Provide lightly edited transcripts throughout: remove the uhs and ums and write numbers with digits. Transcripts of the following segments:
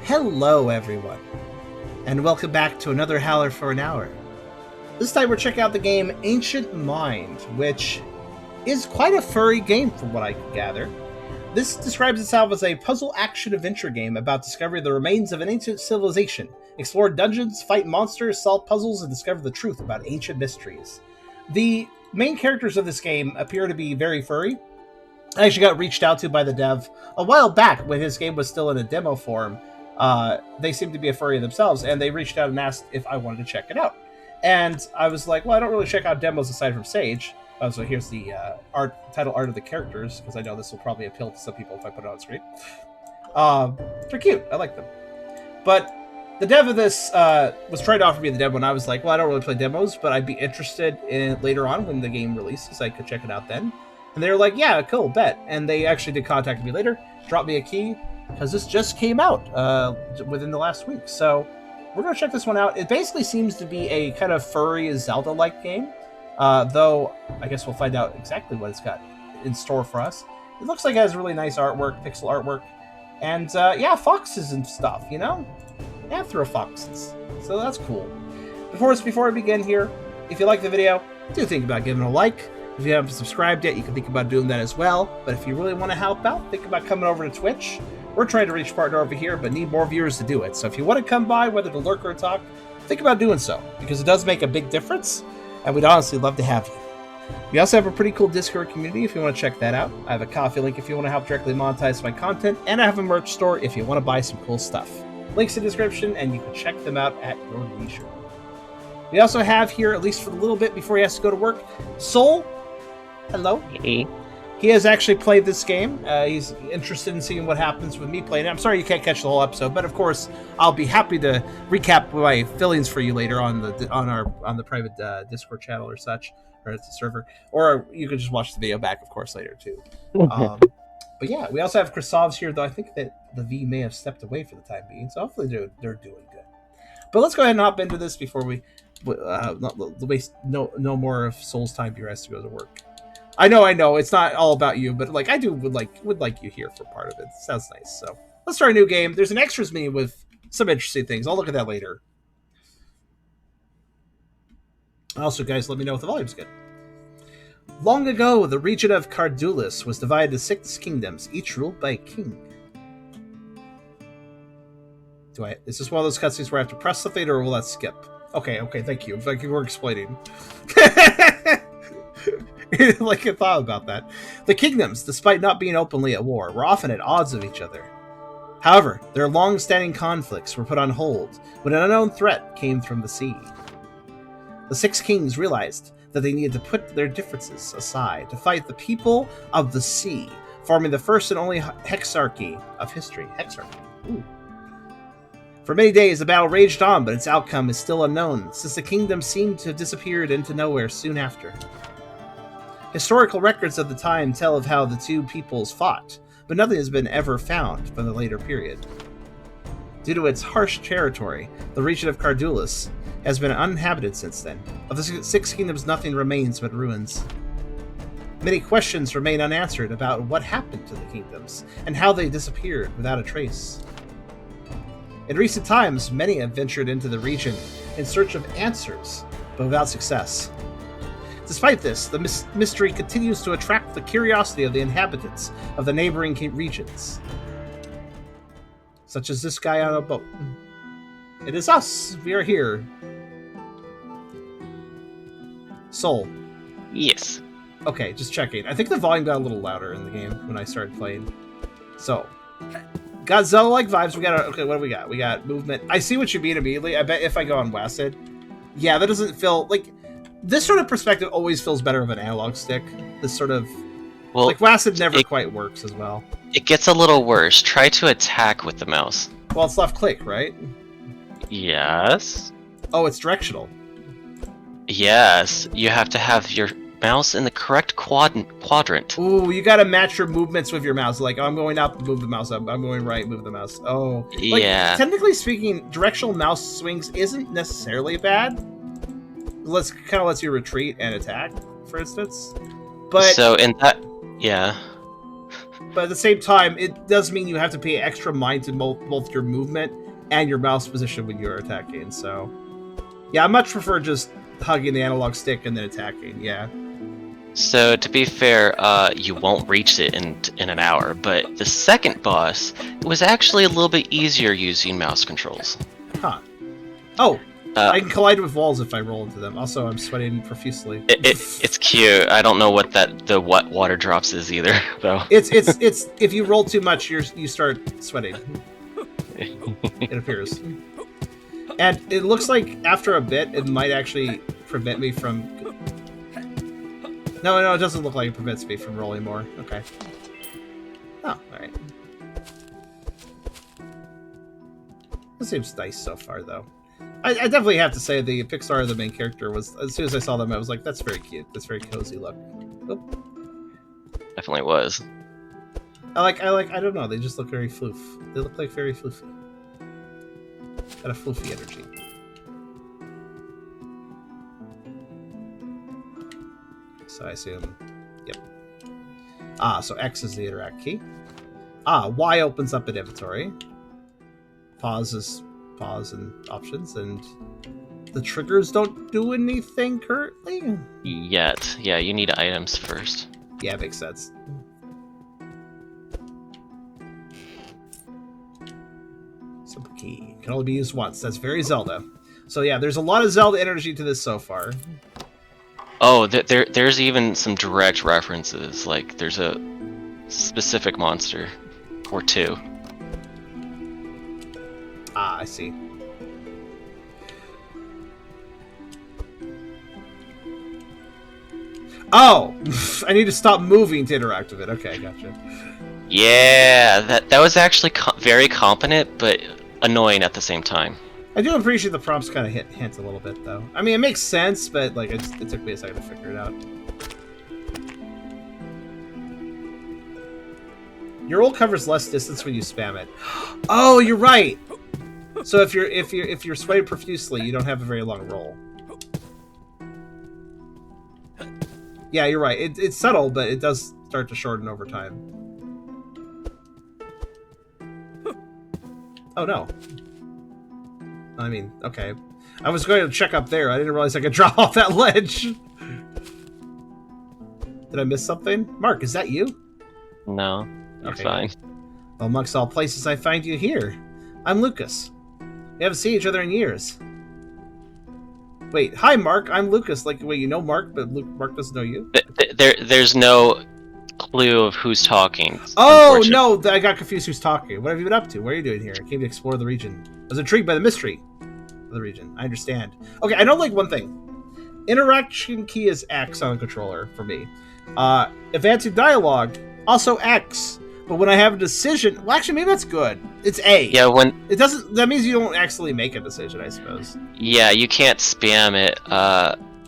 Hello, everyone, and welcome back to another Howler for an Hour. This time we're checking out the game Ancient Mind, which is quite a furry game from what I can gather. This describes itself as a puzzle action-adventure game about discovering the remains of an ancient civilization, explore dungeons, fight monsters, solve puzzles, and discover the truth about ancient mysteries. The main characters of this game appear to be very furry. I actually got reached out to by the dev a while back when his game was still in a demo form. They seem to be a furry themselves, and they reached out and asked if I wanted to check it out. And I was like, well, I don't really check out demos aside from Sage. So here's the title art of the characters, because I know this will probably appeal to some people if I put it on screen. They're cute. I like them. But the dev of this was trying to offer me the demo, and I was like, well, I don't really play demos, but I'd be interested in it later on when the game releases. I could check it out then. And they were like, yeah, cool, bet. And they actually did contact me later, dropped me a key, because this just came out within the last week. So we're going to check this one out. It basically seems to be a kind of furry Zelda-like game, though I guess we'll find out exactly what it's got in store for us. It looks like it has really nice artwork, pixel artwork, and yeah, foxes and stuff, you know? Anthro-foxes. So that's cool. Before I begin here, if you like the video, do think about giving it a like. If you haven't subscribed yet, you can think about doing that as well. But if you really want to help out, think about coming over to Twitch. We're trying to reach a partner over here, but need more viewers to do it. So if you want to come by, whether to lurk or talk, think about doing so, because it does make a big difference, and we'd honestly love to have you. We also have a pretty cool Discord community if you want to check that out. I have a Ko-fi link if you want to help directly monetize my content, and I have a merch store if you want to buy some cool stuff. Links in the description, and you can check them out at your leisure. We also have here, at least for a little bit before he has to go to work, Soul. Hello. Hey. He has actually played this game. He's interested in seeing what happens with me playing it. I'm sorry you can't catch the whole episode, but of course I'll be happy to recap my feelings for you later on the private Discord channel or such, or it's a server, or you can just watch the video back, of course, later too. But yeah, we also have Krasov's here, though I think that the V may have stepped away for the time being, so hopefully they're doing good. But let's go ahead and hop into this before we not waste no more of Soul's time. He has to go to work. I know, it's not all about you, but like I would like you here for part of it. Sounds nice. So let's start a new game. There's an extras menu with some interesting things. I'll look at that later. Also, guys, let me know if the volume's good. Long ago, the region of Cardulis was divided into 6 kingdoms, each ruled by a king. Is this one of those cutscenes where I have to press something, or will that skip? Okay, thank you. Thank you for explaining. Like I thought about that. The kingdoms, despite not being openly at war, were often at odds with each other. However, their long-standing conflicts were put on hold when an unknown threat came from the sea. The 6 kings realized that they needed to put their differences aside to fight the people of the sea, forming the first and only hexarchy of history. Hexarchy. Ooh. For many days, the battle raged on, but its outcome is still unknown, since the kingdom seemed to have disappeared into nowhere soon after. Historical records of the time tell of how the two peoples fought, but nothing has been ever found from the later period. Due to its harsh territory, the region of Cardulis has been uninhabited since then. Of the 6 kingdoms, nothing remains but ruins. Many questions remain unanswered about what happened to the kingdoms, and how they disappeared without a trace. In recent times, many have ventured into the region in search of answers, but without success. Despite this, the mystery continues to attract the curiosity of the inhabitants of the neighboring regions. Such as this guy on a boat. It is us! We are here. Soul. Yes. Okay, just checking. I think the volume got a little louder in the game when I started playing. So, got Zelda-like vibes. Okay, what do we got? We got movement. I see what you mean immediately. I bet if I go on WASD, yeah, that doesn't feel like... This sort of perspective always feels better with an analog stick. This sort of... Well, like, WASD never quite works as well. It gets a little worse. Try to attack with the mouse. Well, it's left click, right? Yes. Oh, it's directional. Yes. You have to have your mouse in the correct quadrant. Ooh, you gotta match your movements with your mouse. Like, I'm going up, move the mouse up. I'm going right, move the mouse. Oh. Like, yeah. Technically speaking, directional mouse swings isn't necessarily bad. Kind of lets you retreat and attack, for instance. But so in that, yeah. but at the same time, it does mean you have to pay extra mind to both your movement and your mouse position when you're attacking. So, yeah, I much prefer just hugging the analog stick and then attacking. Yeah. So to be fair, you won't reach it in an hour, but the second boss was actually a little bit easier using mouse controls. Huh. Oh, I can collide with walls if I roll into them. Also, I'm sweating profusely. It's cute. I don't know what the what water drops is either, though. It's if you roll too much, you start sweating. It appears, and it looks like after a bit, it might actually prevent me from. No, it doesn't look like it prevents me from rolling more. Okay. Oh, all right. This seems nice so far, though. I definitely have to say the Pixar of the main character was, as soon as I saw them, I was like, that's very cute. That's very cozy look. Oh. Definitely was. I don't know, they just look very floof. They look like very floofy. Got a floofy energy. So I assume, yep. So X is the interact key. Y opens up an inventory. Pause and options, and the triggers don't do anything currently? Yet. Yeah, you need items first. Yeah, it makes sense. Simple key. Can only be used once. That's very Zelda. So yeah, there's a lot of Zelda energy to this so far. Oh, there's even some direct references. Like, there's a specific monster. Or two. I see. Oh! I need to stop moving to interact with it. Okay, gotcha. Yeah, that was actually very competent, but annoying at the same time. I do appreciate the prompts kind of hint a little bit, though. I mean, it makes sense, but like it took me a second to figure it out. Your roll covers less distance when you spam it. Oh, you're right. So if you're swayed profusely, you don't have a very long roll. Yeah, you're right. It's subtle, but it does start to shorten over time. Oh no. I mean, okay. I was going to check up there. I didn't realize I could drop off that ledge. Did I miss something? Mark, is that you? No, you're fine. Well, amongst all places, I find you here. I'm Lucas. We haven't seen each other in years. Wait, hi, Mark. I'm Lucas. Like, wait, you know Mark, but Mark doesn't know you? There's no clue of who's talking. Oh, no, I got confused who's talking. What have you been up to? What are you doing here? I came to explore the region. I was intrigued by the mystery of the region. I understand. Okay, I know, like, one thing. Interaction key is X on the controller for me. Advancing dialogue, also X. But when I have a decision, well, actually, maybe that's good. It's A. Yeah, when it doesn't. That means you don't actually make a decision, I suppose. Yeah, you can't spam it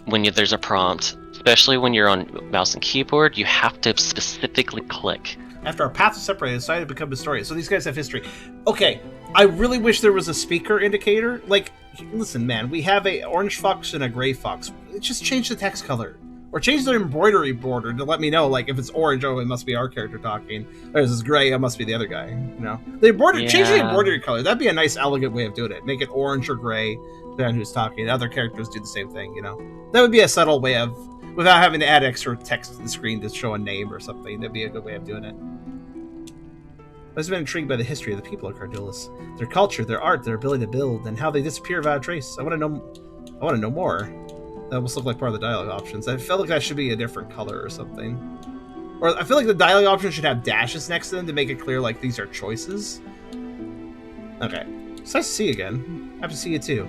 when there's a prompt, especially when you're on mouse and keyboard. You have to specifically click. After our paths are separated, I decided to become historian. So these guys have history. Okay, I really wish there was a speaker indicator. Like, listen, man, we have a orange fox and a gray fox. Just change the text color. Or change the embroidery border to let me know, like, if it's orange, oh, it must be our character talking. Or if it's gray, it must be the other guy, you know? Change the embroidery color. That'd be a nice, elegant way of doing it. Make it orange or gray, depending on who's talking. The other characters do the same thing, you know? That would be a subtle way of, without having to add extra text to the screen to show a name or something. That'd be a good way of doing it. I've been intrigued by the history of the people of Cardulis. Their culture, their art, their ability to build, and how they disappear without a trace. I want to know more. That almost looked like part of the dialogue options. I felt like that should be a different color or something. Or I feel like the dialogue options should have dashes next to them to make it clear, like, these are choices. Okay. It's nice to see you again. Happy to see you too.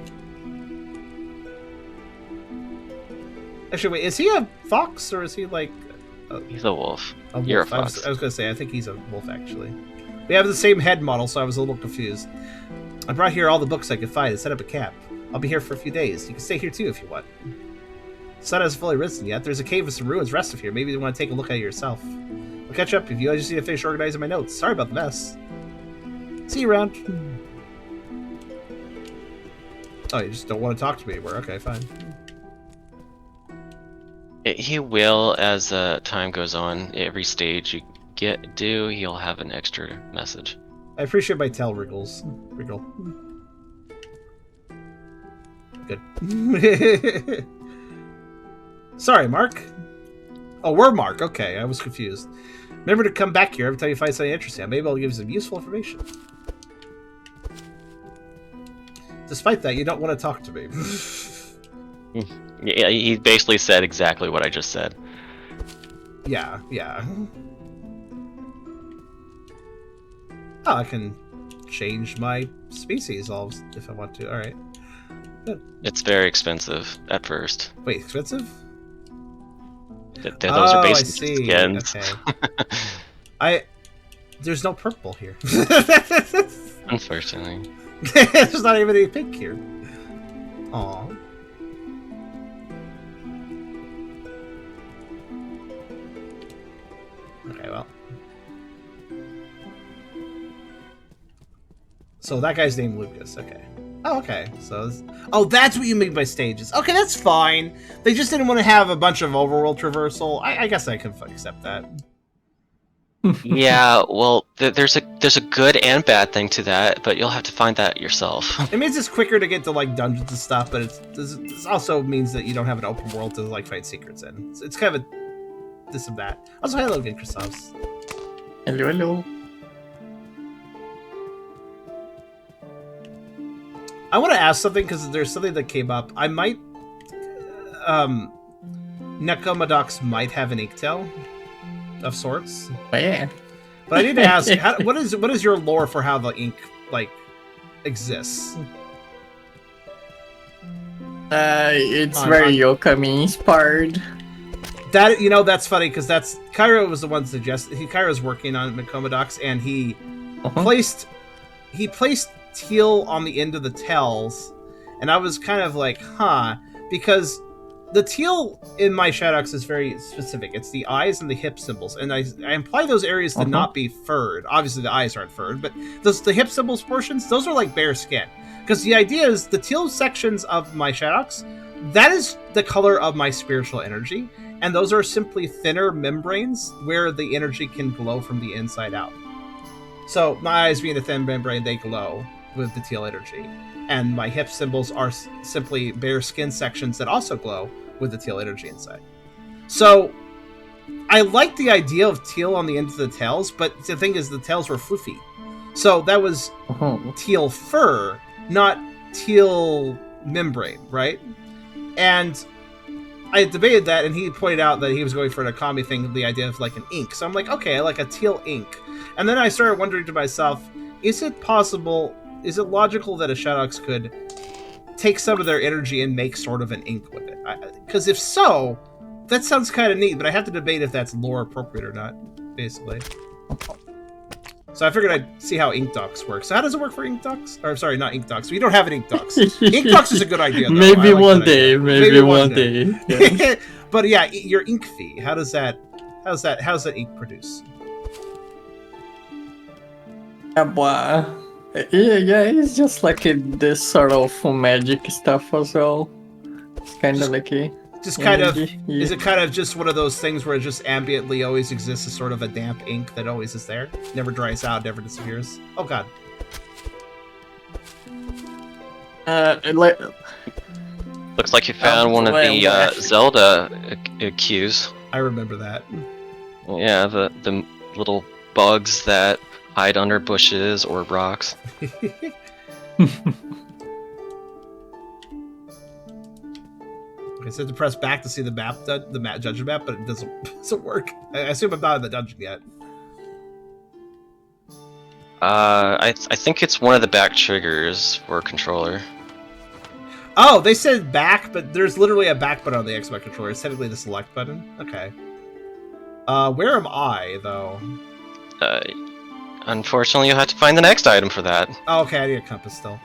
Actually, wait, is he a fox or is he like... He's a wolf. You're a fox. I was going to say, I think he's a wolf, actually. We have the same head model, so I was a little confused. I brought here all the books I could find and set up a camp. I'll be here for a few days. You can stay here too if you want. The sun hasn't fully risen yet. There's a cave with some ruins rest of here. Maybe you want to take a look at it yourself. We'll catch up if you. I just need to finish organizing my notes. Sorry about the mess. See you around. Oh, you just don't want to talk to me anymore. Okay, fine. He will as time goes on. Every stage you do, you'll have an extra message. I appreciate my tail wriggles. Wriggle. Good. Sorry, Mark. Oh, we're Mark. Okay, I was confused. Remember to come back here every time you find something interesting. Maybe I'll give you some useful information. Despite that, you don't want to talk to me. Yeah, he basically said exactly what I just said. Yeah. Oh, I can change my species if I want to. All right. Good. It's very expensive at first. Wait, expensive? Those are basically skins. Okay. There's no purple here. Unfortunately. There's not even any pink here. Aw. Okay, well. So that guy's named Lucas, okay. Oh, okay. So, oh, that's what you mean by stages. Okay, that's fine. They just didn't want to have a bunch of overworld traversal. I guess I can accept that. Yeah, well, there's a good and bad thing to that, but you'll have to find that yourself. It means it's quicker to get to like dungeons and stuff, but it also means that you don't have an open world to like find secrets in. It's kind of a this and that. Also, hello again, Christos. Hello. I want to ask something because there's something that came up. I might, Nekomodox might have an ink tail of sorts. Oh, yeah. But I need to ask, what is your lore for how the ink like exists? It's very Yokami inspired. That that's funny because Cairo was the one suggested. Cairo's working on Nekomodox, and he placed teal on the end of the tails, and I was kind of like, huh, because the teal in my Shadox is very specific. It's the eyes and the hip symbols, and I imply those areas to not be furred. Obviously, the eyes aren't furred, but the hip symbols portions, those are like bare skin. Because the idea is the teal sections of my Shadox, that is the color of my spiritual energy, and those are simply thinner membranes where the energy can glow from the inside out. So my eyes being a thin membrane, they glow with the teal energy. And my hip symbols are simply bare skin sections that also glow with the teal energy inside. So I like the idea of teal on the ends of the tails, but the thing is the tails were floofy. So that was teal fur, not teal membrane, right? And I debated that, and he pointed out that he was going for an Akami thing, the idea of like an ink. So I'm like, okay, I like a teal ink. And then I started wondering to myself, is it logical that a Shadox could take some of their energy and make sort of an ink with it? Because if so, that sounds kind of neat, but I have to debate if that's lore appropriate or not, basically. So I figured I'd see how Ink Docs work. So how does it work for Ink Docs? Or sorry, not Ink Docs. We don't have an Ink Docs. Ink Docs is a good idea, though. Maybe one day. Maybe one day. Yeah. But yeah, your ink fee. How's that ink produce? Yeah, it's just like this sort of magic stuff as well. It's kind of like a... Is it kind of just one of those things where it just ambiently always exists as sort of a damp ink that always is there? Never dries out, never disappears? Oh god. Looks like you found one of the Zelda cues. I remember that. Yeah, the little bugs that hide under bushes or rocks. I said to press back to see the map, the dungeon map, but it doesn't work. I assume I'm not in the dungeon yet. I think it's one of the back triggers for a controller. Oh, they said back, but there's literally a back button on the Xbox controller. It's technically the select button. Okay. Where am I, though? Unfortunately, you'll have to find the next item for that. Oh, okay, I need a compass still.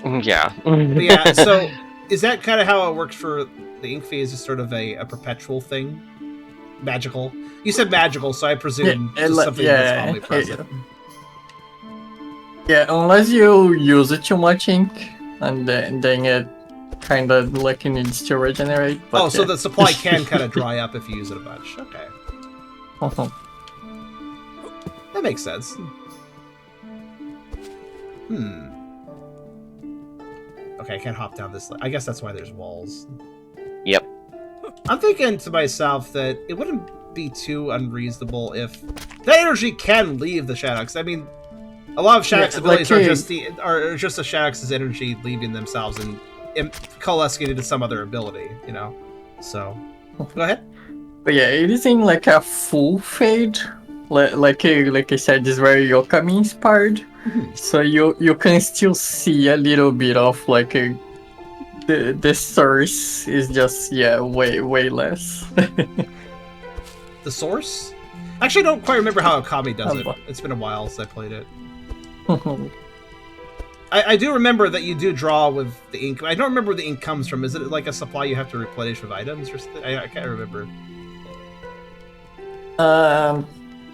Yeah. But yeah, so is that kind of how it works for the ink fee? Is just sort of a perpetual thing? Magical? You said magical, so I presume just something that's omnipresent. Yeah, unless you use it too much ink, and then it kind of like needs to regenerate. But so the supply can kind of dry up if you use it a bunch. Okay. That makes sense. Okay, I can't hop down this. I guess that's why there's walls. Yep. I'm thinking to myself that it wouldn't be too unreasonable if that energy can leave the Shadows. I mean, a lot of Shadows abilities are just the Shadows' energy leaving themselves and coalescing into some other ability, you know? So, go ahead. But yeah, it isn't like a full fade. Like I said, it's very Okami inspired. So you can still see a little bit of like the source is just way less. The source? Actually, I don't quite remember how Okami does it. It's been a while since I played it. I do remember that you do draw with the ink. I don't remember where the ink comes from. Is it like a supply you have to replenish with items or something? I can't remember.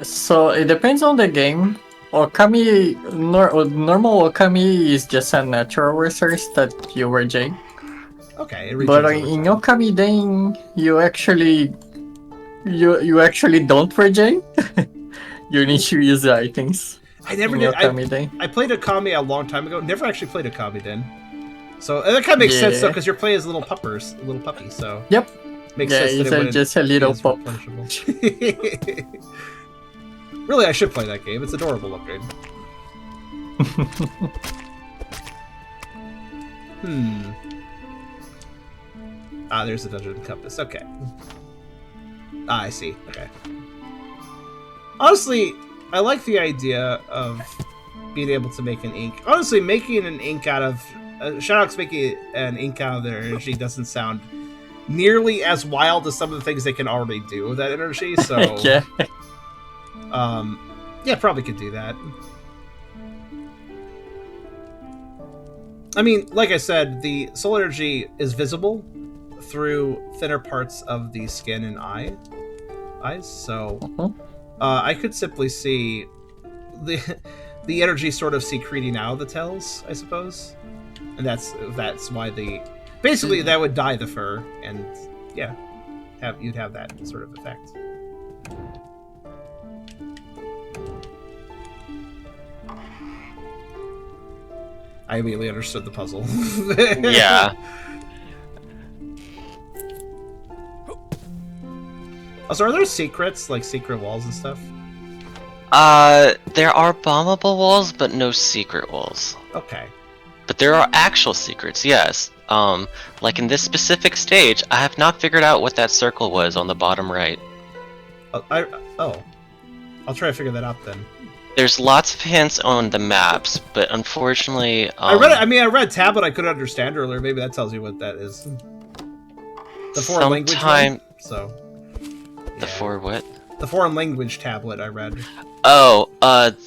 So it depends on the game. Okami, normal Okami is just a natural resource that you regain. Okay, but in Okami, then you actually don't regain. You need to use the items. I never did. I played Okami a long time ago. Never actually played Okami then. So that kind of makes sense though, because you're playing as little puppies. So yep, makes sense that just a little pup. Really, I should play that game. It's adorable looking. Ah, there's the dungeon compass. Okay. Ah, I see. Okay. Honestly, I like the idea of being able to make an ink. Honestly, making an ink out of... Shadows making an ink out of their energy doesn't sound nearly as wild as some of the things they can already do with that energy, so... Yeah. Yeah, probably could do that. I mean, like I said, the soul energy is visible through thinner parts of the skin and eyes, so I could simply see the energy sort of secreting out of the tails, I suppose, and that's why basically that would dye the fur, and yeah, you'd have that sort of effect. I immediately understood the puzzle. Yeah. Also, are there secrets, like secret walls and stuff? There are bombable walls, but no secret walls. Okay. But there are actual secrets, yes. Like in this specific stage, I have not figured out what that circle was on the bottom right. I'll try to figure that out then. There's lots of hints on the maps, but unfortunately, I read tablet I couldn't understand earlier. Maybe that tells you what that is. The foreign language one? So. The foreign what? The foreign language tablet I read. Oh,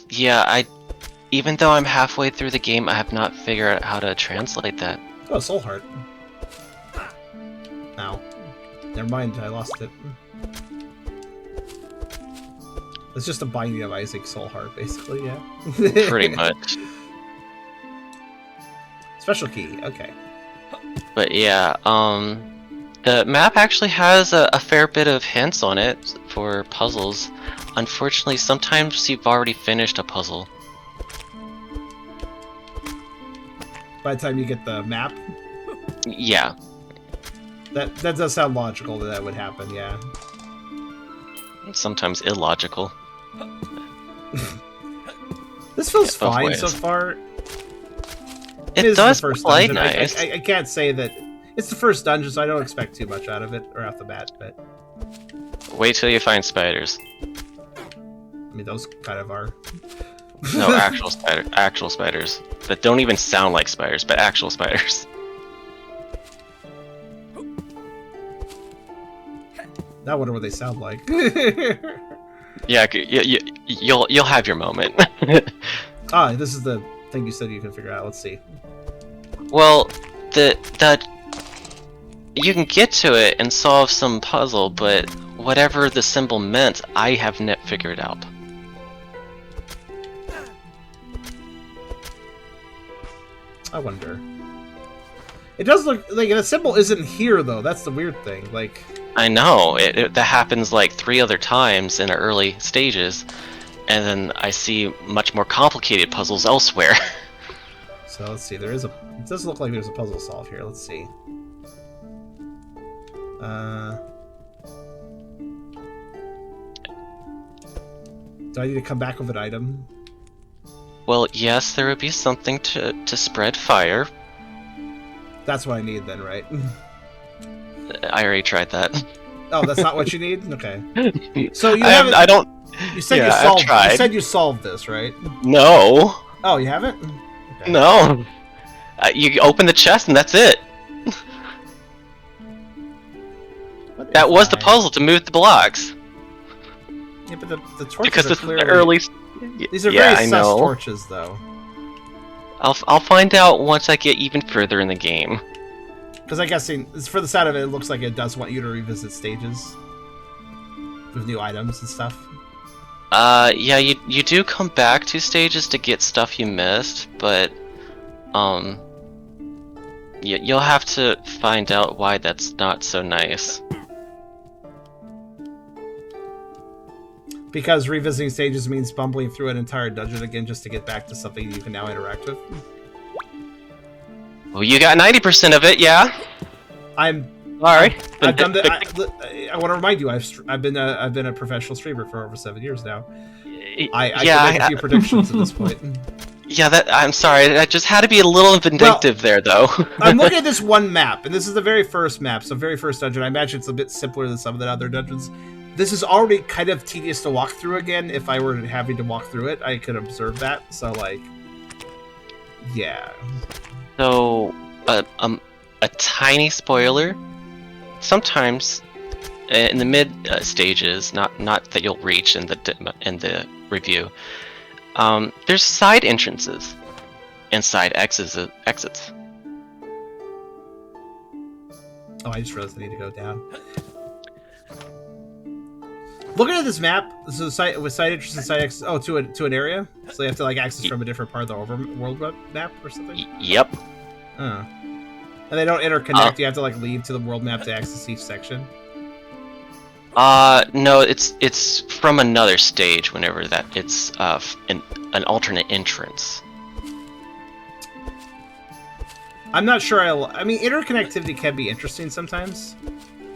yeah, even though I'm halfway through the game, I have not figured out how to translate that. Oh, Soul Heart. Ow. Never mind, I lost it. It's just a binding of Isaac's Soul Heart, basically, yeah. Pretty much. Special key, okay. But yeah, the map actually has a fair bit of hints on it for puzzles. Unfortunately, sometimes you've already finished a puzzle. By the time you get the map? Yeah. That does sound logical that would happen, yeah. Sometimes illogical. This feels fine so far. It does play nice. I can't say that it's the first dungeon, so I don't expect too much out of it right off the bat. But wait till you find spiders. I mean, those kind of are. No, actual spiders that don't even sound like spiders, but actual spiders. I wonder what they sound like. Yeah, you'll have your moment. Ah, this is the thing you said you can figure out. Let's see. Well, you can get to it and solve some puzzle, but whatever the symbol meant, I have not figured out. I wonder. It does look like the symbol isn't here though. That's the weird thing. Like. I know that happens like 3 other times in the early stages, and then I see much more complicated puzzles elsewhere. So let's see. It does look like there's a puzzle to solve here. Let's see. Do I need to come back with an item? Well, yes, there would be something to spread fire. That's what I need then, right? I already tried that. Oh, that's not what you need? Okay. So you haven't. I don't. You said yeah, you solved. I've tried. You said you solved this, right? No. Oh, you haven't? Okay. No. You open the chest and that's it. That was the puzzle to move the blocks. Yeah, but the torches Because are this clearly... is the early. These are yeah, very I sus know. torches, though. I'll find out once I get even further in the game. Because I guess for the side of it, it looks like it does want you to revisit stages with new items and stuff. Yeah, you do come back to stages to get stuff you missed, but you'll have to find out why that's not so nice. Because revisiting stages means bumbling through an entire dungeon again just to get back to something you can now interact with. Well, you got 90% of it, yeah. I'm Alright. I've done the. I want to remind you, I've been a professional streamer for over 7 years now. I can make a few predictions at this point. Yeah, I'm sorry. I just had to be a little vindictive there, though. I'm looking at this one map, and this is the very first map, so very first dungeon. I imagine it's a bit simpler than some of the other dungeons. This is already kind of tedious to walk through again. If I were having to walk through it, I could observe that. So, like, yeah. So, a tiny spoiler. Sometimes, in the mid stages, not that you'll reach in the review, there's side entrances and side exits. Oh, I just realized I need to go down. Looking at this map, so with side entrance and side exits, to an area, so you have to like access from a different part of the world map or something. Yep. Oh. And they don't interconnect. You have to like leave to the world map to access each section. No, it's from another stage. Whenever that, it's an alternate entrance. I'm not sure. I mean, interconnectivity can be interesting sometimes.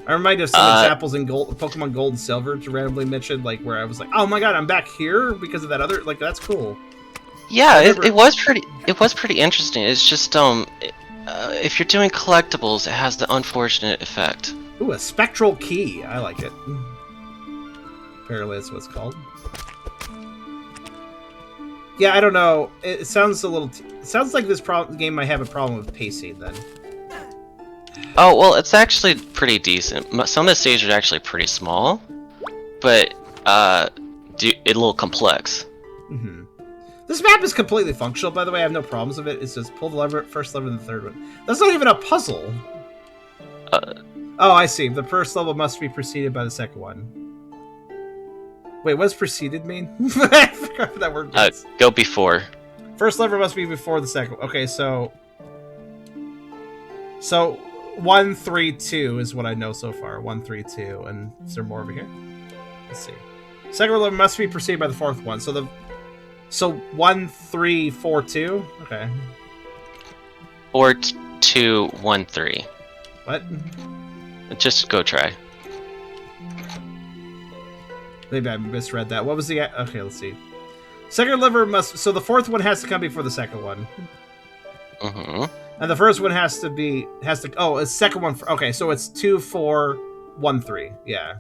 I reminded of some examples in Pokemon Gold and Silver to randomly mention, like where I was like, "Oh my god, I'm back here because of that other." Like that's cool. Yeah, it was pretty interesting. It's just if you're doing collectibles, it has the unfortunate effect. Ooh, a spectral key. I like it. Apparently that's what it's called. Yeah, I don't know. It sounds a little... It sounds like this game might have a problem with pacing, then. Oh, well, it's actually pretty decent. Some of the stages are actually pretty small, but a little complex. Mm-hmm. This map is completely functional, by the way. I have no problems with it. It's just pull the first lever and the third one. That's not even a puzzle. Oh, I see. The first level must be preceded by the second one. Wait, what does preceded mean? I forgot what that word means. Go before. First lever must be before the second. Okay, so 1, 3, 2 is what I know so far. 1, 3, 2, and is there more over here? Let's see. Second lever must be preceded by the fourth one. So 1, 3, 4, 2. Okay. Or 2, 1, 3. What? Just go try. Maybe I misread that. What was the... Okay, let's see. Second lever must... So the fourth one has to come before the second one. Mm-hmm. And the first one has to... Oh, a second one... Okay, so it's 2, 4, 1, 3. Yeah.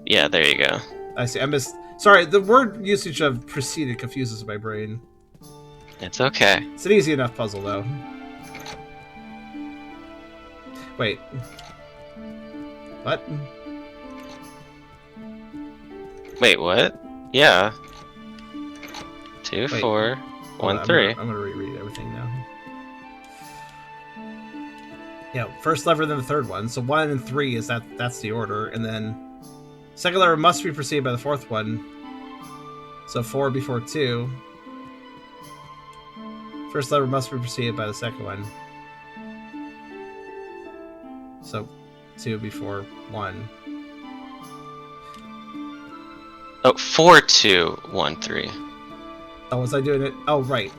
Yeah, there you go. I see. I missed... Sorry, the word usage of preceded confuses my brain. It's okay. It's an easy enough puzzle, though. Wait. What? Wait, what? Yeah. 2, Wait. 4, 1, 3. I'm gonna reread everything now. Yeah, first lever, then the third one. So 1 and 3 is that's the order, and then second lever must be preceded by the fourth one. So 4 before 2. First lever must be preceded by the second one. So 2 before 1. Oh, 4213. Oh, was I doing it? Oh, right.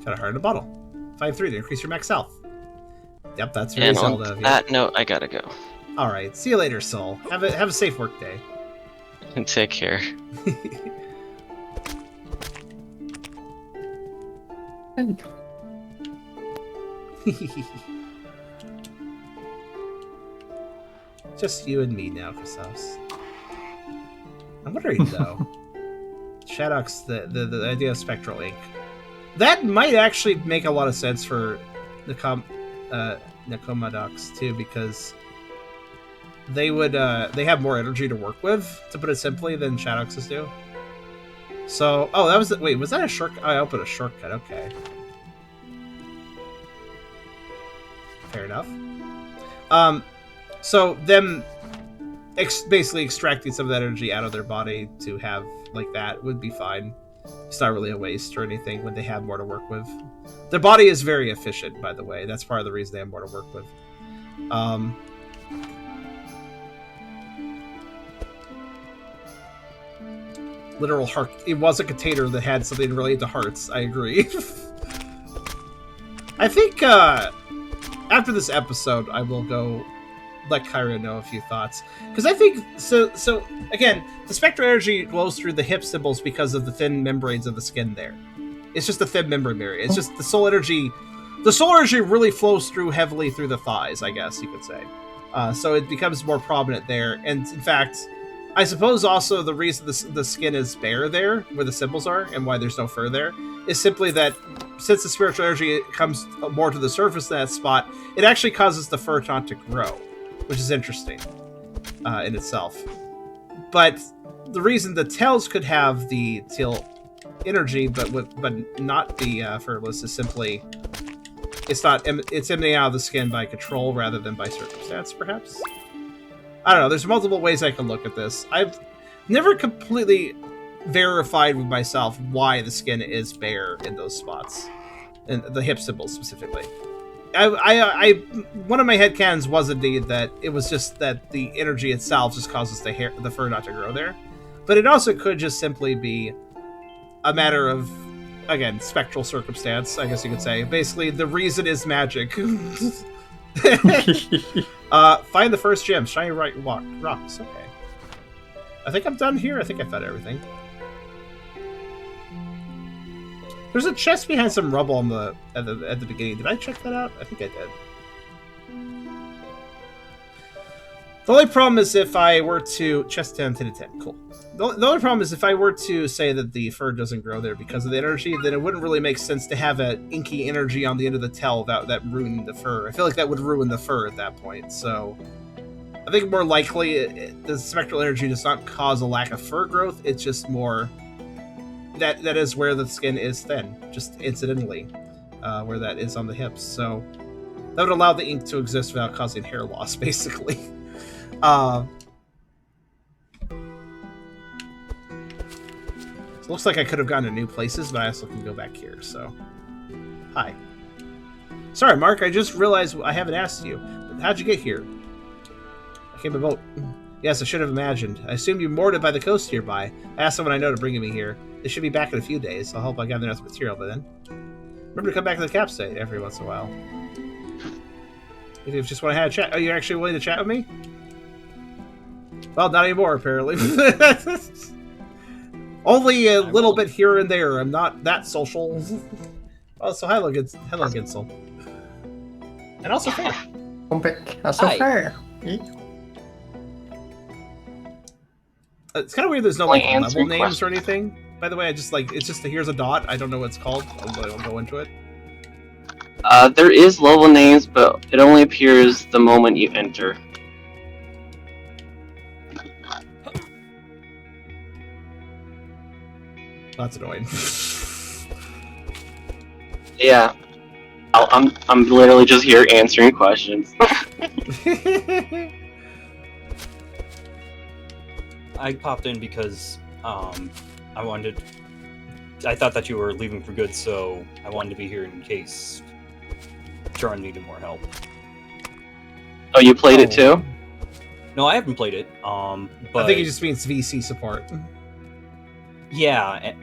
Got a heart in a bottle. 5-3 to increase your max health. Yep, that's very And Zelda on of you. that note, I gotta go. Alright, see you later, Soul. Have a safe work day. And take care. Just you and me now, Chrysos. I'm wondering though. Shadow's the idea of spectral ink. That might actually make a lot of sense for Nekomadox too, because they have more energy to work with, to put it simply, than Shadoxes do. So, oh, that was wait, was that a shortcut? I opened a shortcut. Okay, fair enough. So them basically extracting some of that energy out of their body to have like that would be fine. It's not really a waste or anything when they have more to work with. Their body is very efficient, by the way. That's part of the reason they have more to work with. Literal heart. It was a container that had something related to hearts. I agree. I think after this episode, I will go let Kyra know a few thoughts, because I think so again, the spectral energy glows through the hip symbols because of the thin membranes of the skin there. It's just a thin membrane barrier. It's just the soul energy really flows through heavily through the thighs, I guess you could say. So it becomes more prominent there, and in fact, I suppose also the reason the skin is bare there, where the symbols are, and why there's no fur there, is simply that since the spiritual energy comes more to the surface in that spot, it actually causes the fur not to grow, which is interesting in itself. But the reason the tails could have the tail energy, but not be furless, is simply it's emanating out of the skin by control rather than by circumstance, perhaps. I don't know. There's multiple ways I can look at this. I've never completely verified with myself why the skin is bare in those spots, and the hip symbols specifically. One of my headcanons was indeed that it was just that the energy itself just causes the fur not to grow there, but it also could just simply be a matter of, again, spectral circumstance, I guess you could say. Basically, the reason is magic. Find the first gem, shiny rocks. Okay, I think I'm done here. I think I found everything. There's a chest behind some rubble at the beginning. Did I check that out? I think I did. The only problem is if I were to... Chest 10, 10 to 10. Cool. The only problem is if I were to say that the fur doesn't grow there because of the energy, then it wouldn't really make sense to have an inky energy on the end of the tail that ruined the fur. I feel like that would ruin the fur at that point, so... I think more likely the spectral energy does not cause a lack of fur growth, it's just more... That is where the skin is thin, just incidentally, where that is on the hips. So that would allow the ink to exist without causing hair loss, basically. So it looks like I could have gone to new places, but I also can go back here. So, hi. Sorry, Mark. I just realized I haven't asked you. How'd you get here? I came by boat. Yes, I should have imagined. I assumed you moored it by the coast nearby. I asked someone I know to bring me here. They should be back in a few days. I'll hope I gather enough material by then. Remember to come back to the campsite every once in a while. If you just want to have a chat. Are you actually willing to chat with me? Well, not anymore, apparently. Only a little bit here and there. I'm not that social. Oh, so hello, Ginsel. And also fair. Also fair. It's kind of weird there's no like level names or anything. By the way, it's just here's a dot. I don't know what it's called. I'll go into it. There is level names, but it only appears the moment you enter. That's annoying. Yeah, I'm literally just here answering questions. I popped in because I wanted I thought that you were leaving for good, so I wanted to be here in case Sharon needed more help. Oh, you played it too? No, I haven't played it. But I think it just means VC support. yeah,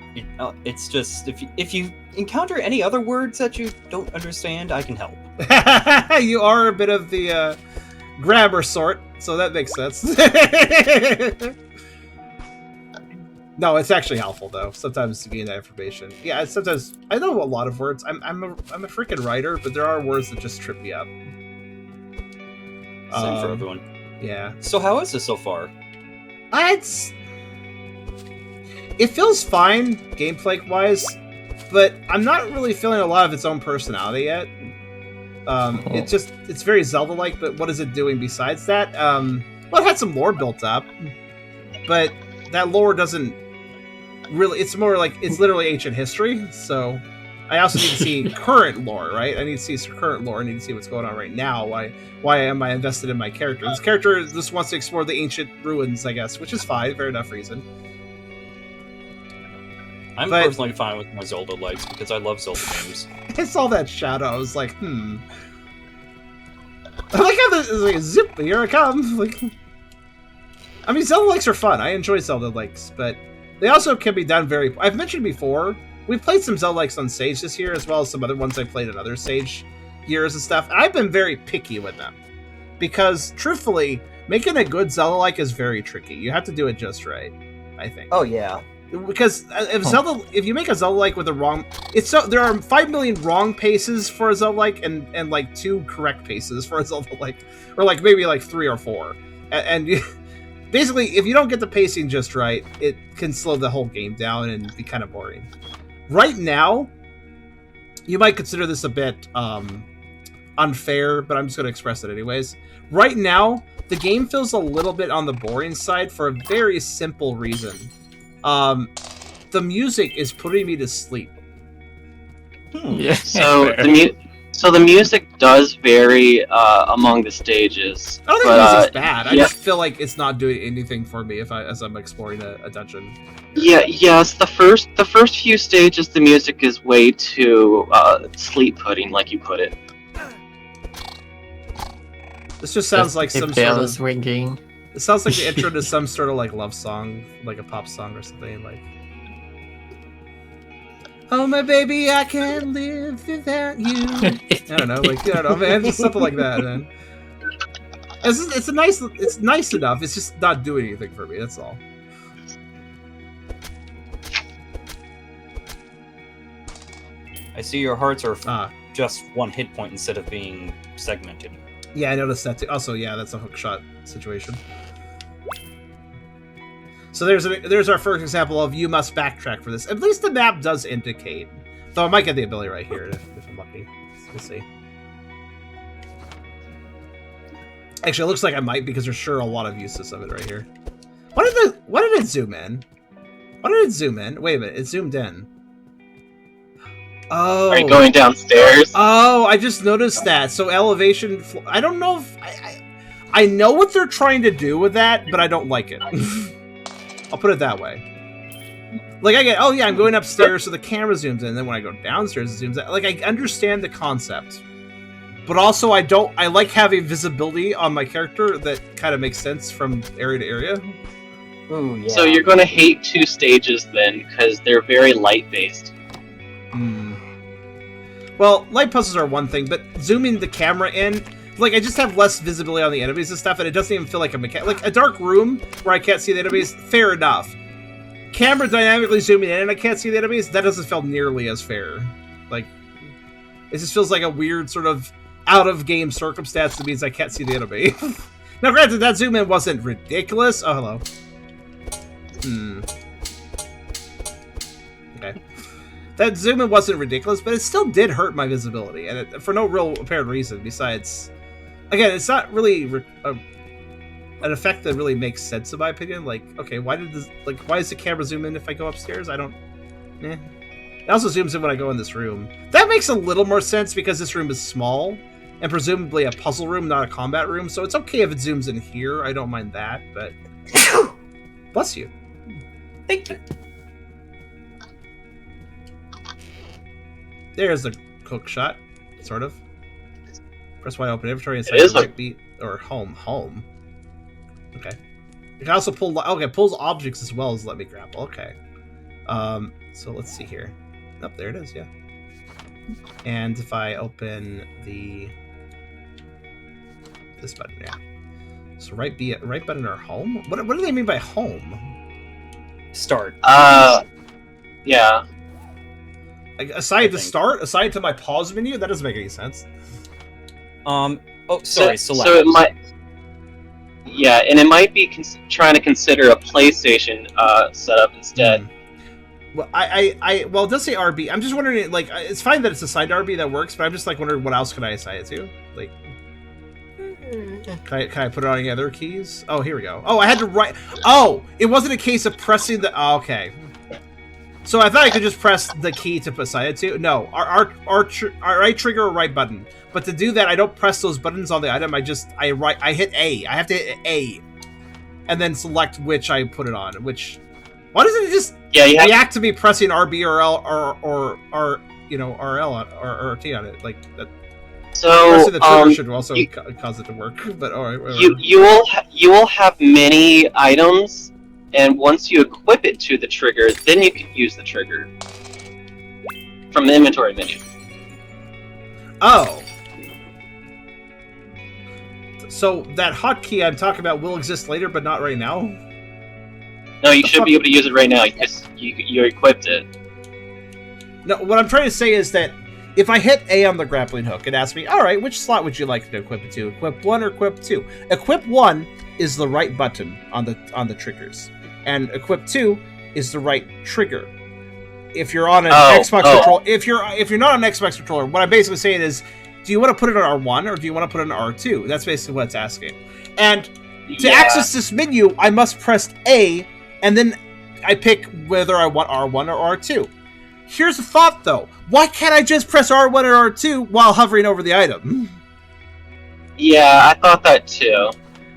it's just if you encounter any other words that you don't understand, I can help. You are a bit of the grammar sort, so that makes sense. No, it's actually helpful though. Sometimes to gain that information. Yeah, sometimes I know a lot of words. I'm a freaking writer, but there are words that just trip me up. Same for everyone. Yeah. So how is this so far? It feels fine gameplay wise, but I'm not really feeling a lot of its own personality yet. It's very Zelda-like, but what is it doing besides that? Well, it had some lore built up, but that lore doesn't really. It's more like it's literally ancient history. So I also need to see current lore, right? I need to see some current lore. I need to see what's going on right now. Why am I invested in my character? This character just wants to explore the ancient ruins, I guess, which is fine, fair enough reason. I'm personally fine with my Zelda-likes because I love Zelda games. I saw that shadow. I was like, I like how it's like zip. Here I come. Like, I mean, Zelda-likes are fun. I enjoy Zelda-likes, but they also can be done very. I've mentioned before. We've played some Zelda-likes on Sage this year, as well as some other ones I played in other Sage years and stuff. And I've been very picky with them because, truthfully, making a good Zelda-like is very tricky. You have to do it just right, I think. Oh yeah. Because if you make a Zelda-like with a wrong, there are 5 million wrong paces for a Zelda-like and like 2 correct paces for a Zelda-like, or like maybe like 3 or 4, and basically if you don't get the pacing just right, it can slow the whole game down and be kind of boring. Right now, you might consider this a bit unfair, but I'm just going to express it anyways. Right now, the game feels a little bit on the boring side for a very simple reason. The music is putting me to sleep. Yeah. So the music does vary among the stages. I don't think the music's bad. I just feel like it's not doing anything for me as I'm exploring a dungeon. Yeah, yes. The first few stages, the music is way too sleep-putting, like you put it. This just sounds like some sort of ringing. It sounds like the intro to some sort of like love song, like a pop song or something. Like, oh my baby, I can't live without you. I don't know, like, I don't know, man, just something like that, man. It's nice enough. It's just not doing anything for me. That's all. I see your hearts are just 1 hit point instead of being segmented. Yeah, I noticed that too. Also, yeah, that's a hookshot situation. So there's our first example of you must backtrack for this. At least the map does indicate. Though I might get the ability right here if I'm lucky. We'll see. Actually, it looks like I might because there's sure a lot of uses of it right here. Why did it zoom in? Why did it zoom in? Wait a minute, it zoomed in. Oh. Are you going downstairs? Oh, I just noticed that. So elevation. I don't know if I know what they're trying to do with that, but I don't like it. I'll put it that way. Like I get, oh yeah, I'm going upstairs, so the camera zooms in. And then when I go downstairs, it zooms out. Like I understand the concept, but also I like having visibility on my character that kind of makes sense from area to area. Ooh, yeah. So you're going to hate 2 stages then, because they're very light-based. Well, light puzzles are one thing, but zooming the camera in, like, I just have less visibility on the enemies and stuff, and it doesn't even feel like a mechanic. Like, a dark room where I can't see the enemies, fair enough. Camera dynamically zooming in and I can't see the enemies, that doesn't feel nearly as fair. Like, it just feels like a weird sort of out-of-game circumstance that means I can't see the enemy. Now, granted, that zoom in wasn't ridiculous. Oh, hello. Okay. That zoom in wasn't ridiculous, but it still did hurt my visibility, and for no real apparent reason besides... Again, it's not really an effect that really makes sense in my opinion. Like, okay, why does the camera zoom in if I go upstairs? I don't... It also zooms in when I go in this room. That makes a little more sense because this room is small, and presumably a puzzle room, not a combat room, so it's okay if it zooms in here. I don't mind that, but... Bless you. Thank you. There's the hook shot, sort of. Press Y open inventory inside is the right beat or home. Home. Okay. You can also pull. Okay, pulls objects as well as let me grapple. Okay. So let's see here. Oh, there it is. Yeah. And if I open this button, yeah. So right button or home. What do they mean by home? Start. Yeah. Like, aside to start, aside to my pause menu, that doesn't make any sense. Oh, sorry. Select. So it might. Yeah, and it might be trying to consider a PlayStation setup instead. Well, well, it does say RB. I'm just wondering, like, it's fine that it's assigned RB that works, but I'm just like wondering what else can I assign it to? Like, can I put it on any other keys? Oh, here we go. Oh, I had to write. Oh, it wasn't a case of pressing the. Oh, okay. So I thought I could just press the key to assign it to. No, our right trigger or right button. But to do that, I don't press those buttons on the item. I hit A. I have to hit A, and then select which I put it on. Which, why doesn't it just react to me pressing RB or L or RL on, or T on it like that? So pressing the trigger should also cause it to work. But all right, whatever. you will have many items, and once you equip it to the trigger, then you can use the trigger from the inventory menu. Oh. So that hotkey I'm talking about will exist later, but not right now? No, you should be able to use it right now. You equipped it. No, what I'm trying to say is that if I hit A on the grappling hook, it asks me, all right, which slot would you like to equip it to? Equip 1 or equip 2? Equip 1 is the right button on the triggers, and equip 2 is the right trigger. If you're on an Xbox controller, if you're not on an Xbox controller, what I'm basically saying is, do you want to put it on R1 or do you want to put it on R2? That's basically what it's asking. And to access this menu, I must press A, and then I pick whether I want R1 or R2. Here's a thought, though. Why can't I just press R1 or R2 while hovering over the item? Yeah, I thought that too.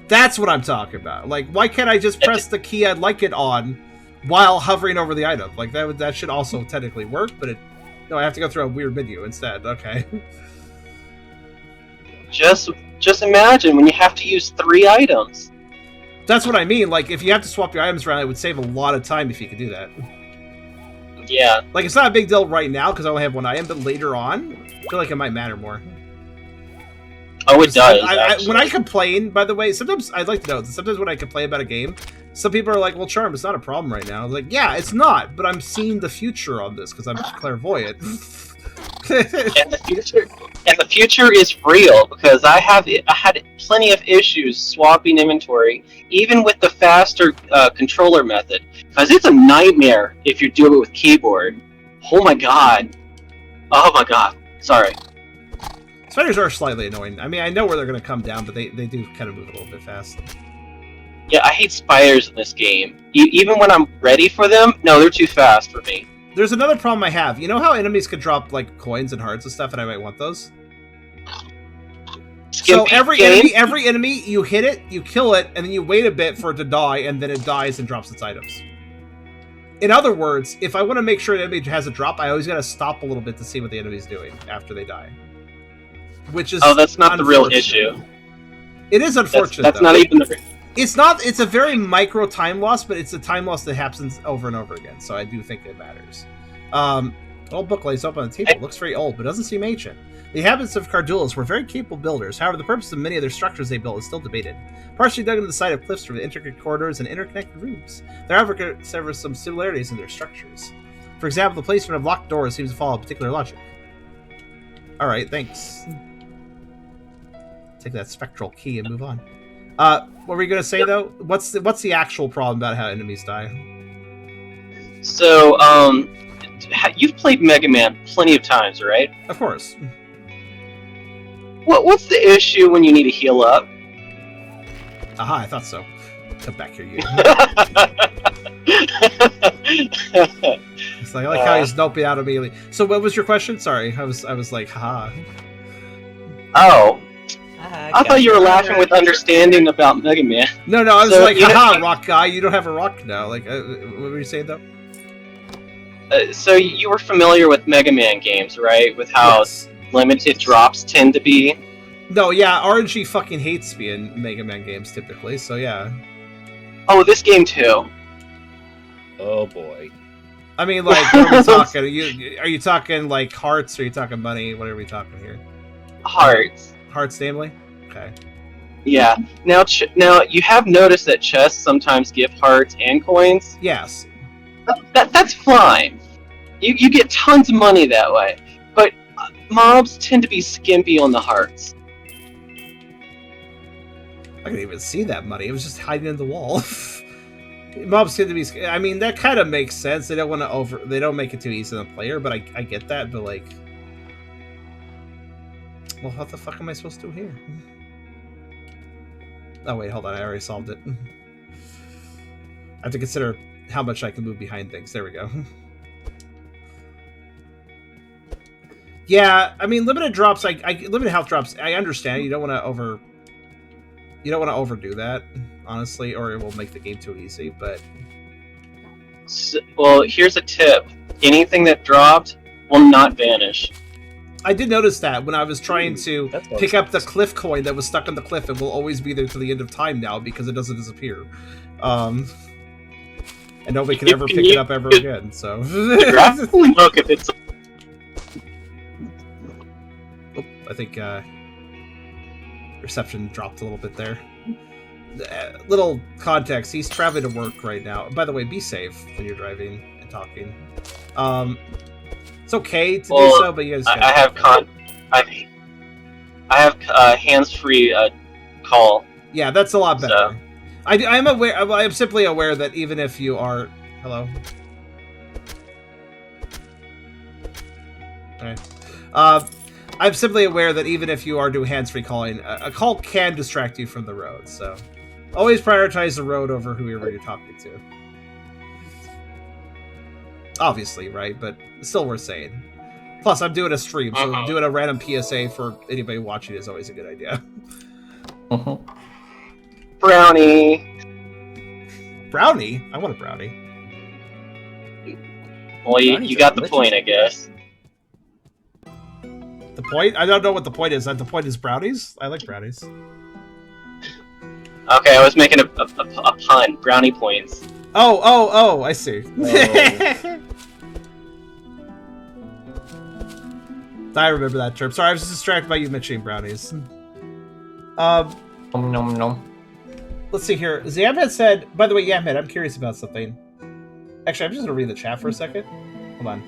That's what I'm talking about. Like, why can't I just press the key I'd like it on while hovering over the item? Like, that should also technically work, but no, I have to go through a weird menu instead. Okay. Just imagine when you have to use 3 items. That's what I mean. Like, if you have to swap your items around, it would save a lot of time if you could do that. Yeah. Like, it's not a big deal right now because I only have 1 item, but later on, I feel like it might matter more. Oh, it does. When I complain, by the way, sometimes I'd like to know that sometimes when I complain about a game, some people are like, "Well, Charm, it's not a problem right now." I was like, "Yeah, it's not, but I'm seeing the future on this because I'm clairvoyant." And the future is real because I had plenty of issues swapping inventory, even with the faster controller method, because it's a nightmare if you do it with keyboard. Oh my god! Sorry. Spiders are slightly annoying. I mean, I know where they're going to come down, but they do kind of move a little bit fast. Yeah, I hate spiders in this game. Even when I'm ready for them, no, they're too fast for me. There's another problem I have. You know how enemies could drop, like, coins and hearts and stuff, and I might want those? So every enemy, you hit it, you kill it, and then you wait a bit for it to die, and then it dies and drops its items. In other words, if I want to make sure an enemy has a drop, I always got to stop a little bit to see what the enemy's doing after they die. Which is that's not the real issue. It is unfortunate. That's not even the. It's not. It's a very micro time loss, but it's a time loss that happens over and over again. So I do think it matters. Old book lays up on the table. It looks very old, but doesn't seem ancient. The inhabitants of Cardulas were very capable builders. However, the purpose of many of their structures they built is still debated. Partially dug into the side of cliffs through intricate corridors and interconnected rooms, there are some similarities in their structures. For example, the placement of locked doors seems to follow a particular logic. All right, thanks. Take that spectral key and move on. What were you gonna say though? What's the actual problem about how enemies die? So, you've played Mega Man plenty of times, right? Of course. What's the issue when you need to heal up? Aha, I thought so. Come back here, you. It's like I like how he's noping out immediately. So, what was your question? Sorry, I was like, haha. Oh. I thought you were laughing with understanding about Mega Man. No, I was like, haha, rock guy, you don't have a rock now. Like, what were you saying though? So you were familiar with Mega Man games, right? With how Yes. limited drops tend to be. No, yeah, RNG fucking hates me in Mega Man games typically, so yeah. Oh, this game too. Oh boy. I mean, like, what are we talking? Are you talking like hearts, or are you talking money? What are we talking here? Hearts. Hearts, namely? Okay. Yeah. Now you have noticed that chests sometimes give hearts and coins. Yes. That's fine. You get tons of money that way, but mobs tend to be skimpy on the hearts. I couldn't even see that money. It was just hiding in the wall. Mobs tend to be. I mean, that kind of makes sense. They don't want to They don't make it too easy on the player, but I get that. But like, well, what the fuck am I supposed to do here? Oh wait, hold on. I already solved it. I have to consider how much I can move behind things. There we go. Yeah, I mean, limited drops. Limited health drops. I understand. You don't want to overdo that, honestly, or it will make the game too easy. But well, here's a tip: anything that dropped will not vanish. I did notice that when I was trying to pick up the cliff coin that was stuck on the cliff. It will always be there to the end of time now because it doesn't disappear. And nobody can ever pick it up ever again. So look, if it's. Oh, I think reception dropped a little bit there. Little context: he's traveling to work right now. By the way, be safe when you're driving and talking. It's okay to do so, but you guys. I have hands-free call. Yeah, that's a lot better. So. I'm aware. I'm simply aware that even if you are, hello. All right. I'm simply aware that even if you are doing hands-free calling, a call can distract you from the road. So, always prioritize the road over whoever you're talking to. Obviously, right? But it's still worth saying. Plus, I'm doing a stream, so doing a random PSA for anybody watching is always a good idea. Brownie. Brownie? I want a brownie. Well, you got the point, I guess. The point? I don't know what the point is. The point is brownies? I like brownies. Okay, I was making a pun. Brownie points. Oh, I see. Oh. I remember that term. Sorry, I was distracted by you mentioning brownies. Nom nom nom. Let's see here. Yamhead said, by the way, Yamhead, I'm curious about something. Actually, I'm just going to read the chat for a second. Hold on.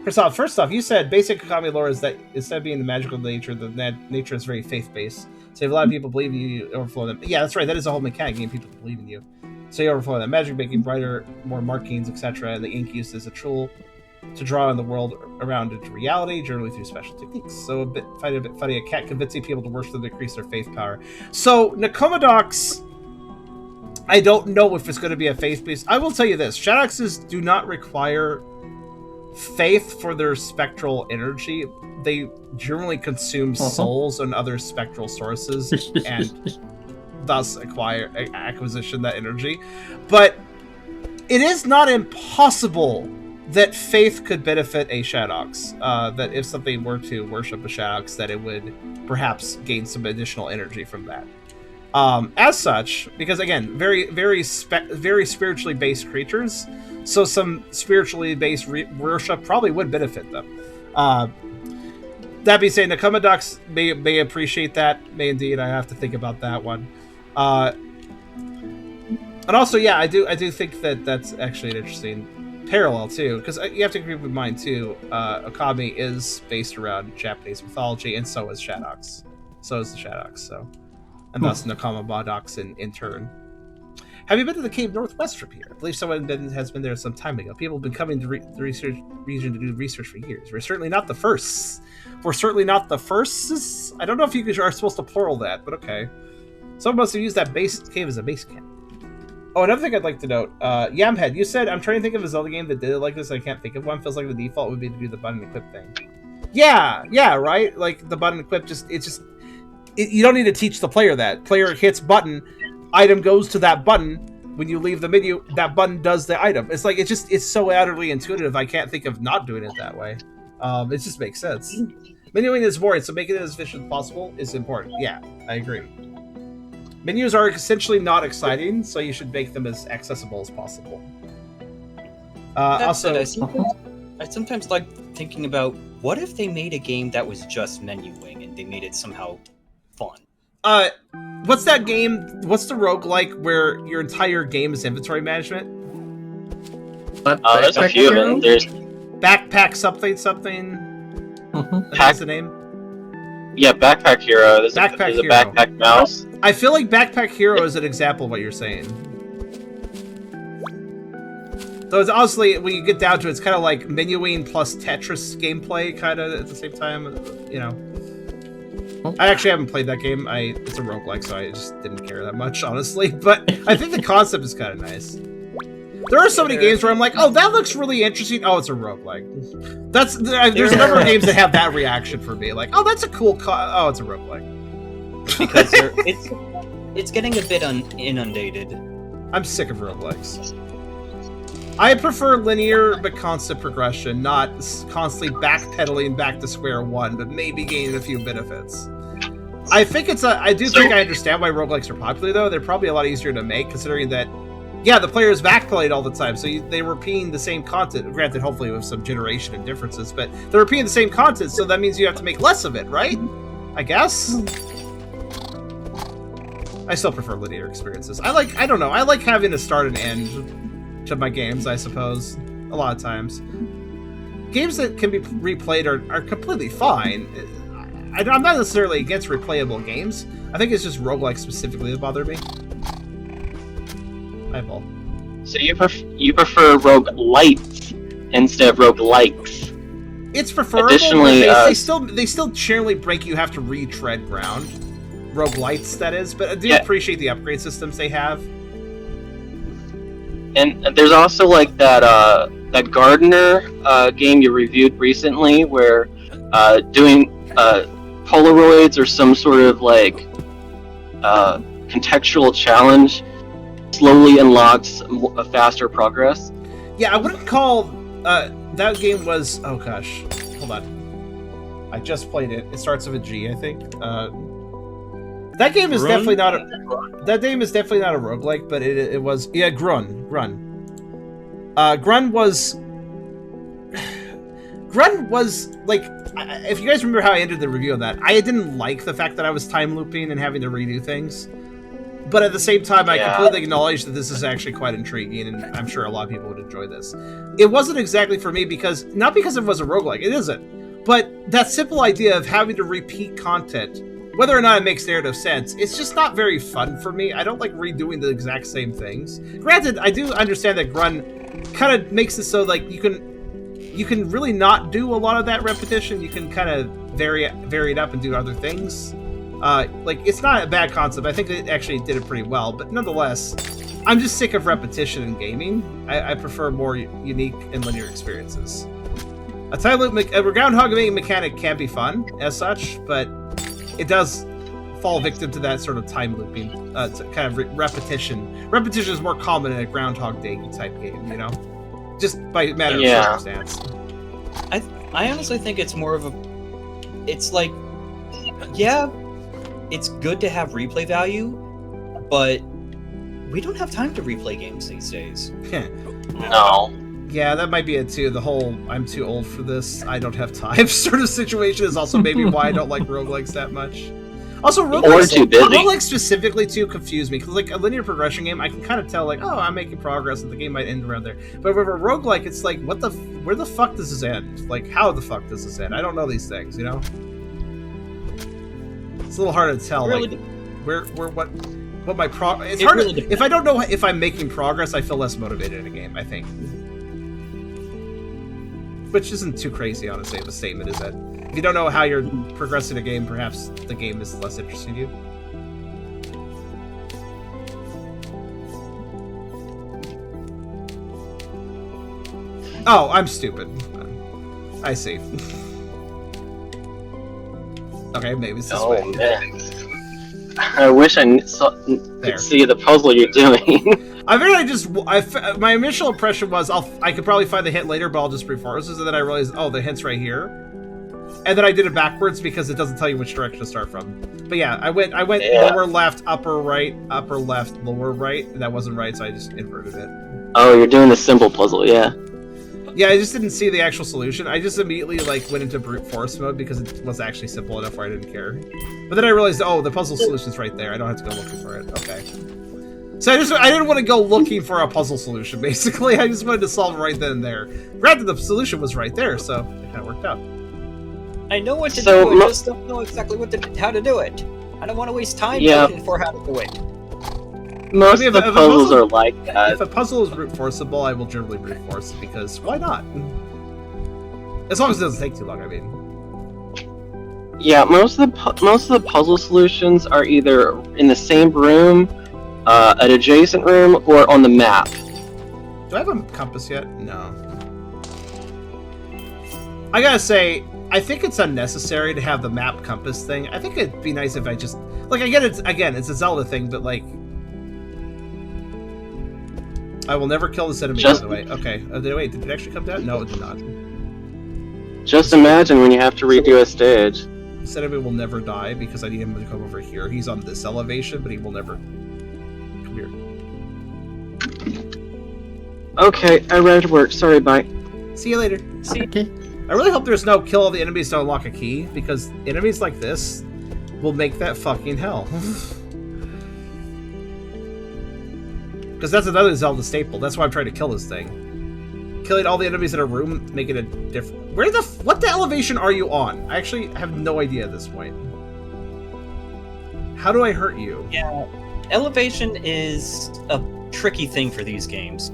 First off, you said basic Kami lore is that instead of being the magical nature, the nature is very faith-based. So if a lot of people believe you overflow them. Yeah, that's right. That is a whole mechanic, getting people to believe in you. So you overflow that magic, making brighter, more markings, etc. And the ink used as a tool to draw in the world around into reality, generally through special techniques. So a bit funny, a cat convincing people to worship them to increase their faith power. So Nekomadox, I don't know if it's going to be a faith-based. I will tell you this: Shadoxes do not require faith for their spectral energy. They generally consume souls and other spectral sources, and thus acquisition that energy. But it is not impossible that faith could benefit a Shadox. That if something were to worship a Shadox, that it would perhaps gain some additional energy from that. As such, because again, very spiritually based creatures, so some spiritually based worship probably would benefit them. That being said, Nekomadox may appreciate that. May indeed. I have to think about that one. And also, yeah, I do think that that's actually an interesting parallel too, because you have to keep in mind too, Okami is based around Japanese mythology, and so is Shadox. So is the Shadox. So. And thus Nekomadox in turn. Have you been to the cave northwest from here? I believe someone has been there some time ago. People have been coming to the research region to do research for years. We're certainly not the first. We're certainly not the first. I don't know if you are supposed to plural that, but okay. Someone must have used that base cave as a base camp. Oh, another thing I'd like to note. Yamhead, you said, I'm trying to think of a Zelda game that did it like this. I can't think of one. Feels like the default would be to do the button equip thing. Yeah, right? Like the button equip you don't need to teach the player that. Player hits button, item goes to that button, when you leave the menu, that button does the item. It's like it's so utterly intuitive. I can't think of not doing it that way. It just makes sense. Menuing is boring, so making it as efficient as possible is important. Yeah, I agree. Menus are essentially not exciting, so you should make them as accessible as possible. Also, I sometimes like thinking about what if they made a game that was just menuing and they made it somehow fun. What's that game? What's the roguelike where your entire game is inventory management? There's a few of them. There's Backpack something. What's the name? Yeah, Backpack Hero. There's a Hero. Backpack Mouse. I feel like Backpack Hero is an example of what you're saying. So it's honestly, when you get down to it, it's kind of like menuing plus Tetris gameplay, kind of at the same time. You know, I actually haven't played that game. It's a roguelike, so I just didn't care that much, honestly. But I think the concept is kind of nice. There are so many games where I'm like, oh, that looks really interesting. Oh, it's a roguelike. There's a number of games that have that reaction for me. Like, oh, that's a cool oh, it's a roguelike. Because it's getting a bit inundated. I'm sick of roguelikes. I prefer linear but constant progression, not constantly backpedaling back to square one, but maybe gaining a few benefits. I think I think I understand why roguelikes are popular, though. They're probably a lot easier to make, considering that, yeah, the players backplayed all the time, so they were repeating the same content. Granted, hopefully with some generation and differences, but they're repeating the same content, so that means you have to make less of it, right? I guess? I still prefer linear experiences. I don't know, I like having a start and end to my games, I suppose, a lot of times. Games that can be replayed are completely fine. I'm not necessarily against replayable games. I think it's just roguelike specifically that bother me. Eyeball. So you prefer roguelites instead of roguelikes. It's preferable. Additionally, they still generally break you have to retread ground. Roguelites, that is, but I do appreciate the upgrade systems they have. And there's also like that Gardener game you reviewed recently, where doing Polaroids or some sort of like contextual challenge slowly unlocks a faster progress. Yeah, I wouldn't call that game was. Oh gosh, hold on. I just played it. It starts with a G, I think. That game is definitely not a. That game is definitely not a roguelike, but it was Grun. Grun was like, if you guys remember how I ended the review of that, I didn't like the fact that I was time looping and having to redo things. But at the same time, I completely acknowledge that this is actually quite intriguing, and I'm sure a lot of people would enjoy this. It wasn't exactly for me not because it was a roguelike, it isn't. But that simple idea of having to repeat content, whether or not it makes narrative sense, it's just not very fun for me. I don't like redoing the exact same things. Granted, I do understand that Grun kind of makes it so like you can really not do a lot of that repetition. You can kind of vary it up and do other things. Like, it's not a bad concept. I think it actually did it pretty well, but nonetheless, I'm just sick of repetition in gaming. I prefer more unique and linear experiences. A time loop, a groundhog mechanic can be fun as such, but it does fall victim to that sort of time looping, kind of repetition. Repetition is more common in a Groundhog Day type game, you know, just by matter of circumstance. I honestly think it's more of a. It's like, yeah, it's good to have replay value, but we don't have time to replay games these days. No. Yeah, that might be it too. The whole "I'm too old for this, I don't have time" sort of situation is also maybe why I don't like roguelikes that much. Also, roguelikes specifically too confuse me, because like a linear progression game, I can kind of tell like, oh, I'm making progress, and the game might end around there. But with a roguelike, it's like, where the fuck does this end? Like, how the fuck does this end? I don't know these things, you know. It's a little hard to tell, like, what my It's hard if I don't know if I'm making progress, I feel less motivated in a game, I think. Which isn't too crazy, honestly, of a statement, is it? If you don't know how you're progressing a game, perhaps the game is less interesting to you. Oh, I'm stupid. I see. Okay, maybe it's this way. Man. I wish I could see the puzzle you're doing. I figured my initial impression was I could probably find the hint later, but I'll just brute force it, and then I realized, oh, the hint's right here. And then I did it backwards because it doesn't tell you which direction to start from. But yeah, I went lower left, upper right, upper left, lower right, and that wasn't right, so I just inverted it. Oh, you're doing the symbol puzzle, yeah. Yeah, I just didn't see the actual solution. I just immediately went into brute force mode because it was actually simple enough where I didn't care. But then I realized, oh, the puzzle solution's right there. I don't have to go looking for it. Okay. So I didn't want to go looking for a puzzle solution, basically. I just wanted to solve it right then and there. Granted, the solution was right there, so it kind of worked out. I know what to do, I just don't know exactly how to do it. I don't want to waste time looking for how to do it. Most of the puzzles are like that. If a puzzle is brute forceable, I will generally brute force it because why not? As long as it doesn't take too long, I mean. Yeah, most of the puzzle solutions are either in the same room, an adjacent room, or on the map. Do I have a compass yet? No. I gotta say, I think it's unnecessary to have the map compass thing. I think it'd be nice if I just I get it. Again, it's a Zelda thing, but I will never kill this enemy, by the way. Okay. Wait, did it actually come down? No, it did not. Just imagine when you have to redo a stage. This enemy will never die because I need him to come over here. He's on this elevation, but he will never... Come here. Okay, I read work. Sorry, bye. See you later. See. Okay. I really hope there's no kill all the enemies to unlock a key, because enemies like this will make that fucking hell. Because that's another Zelda staple. That's why I'm trying to kill this thing. Killing all the enemies in a room, making it different. What the elevation are you on? I actually have no idea at this point. How do I hurt you? Yeah, elevation is a tricky thing for these games.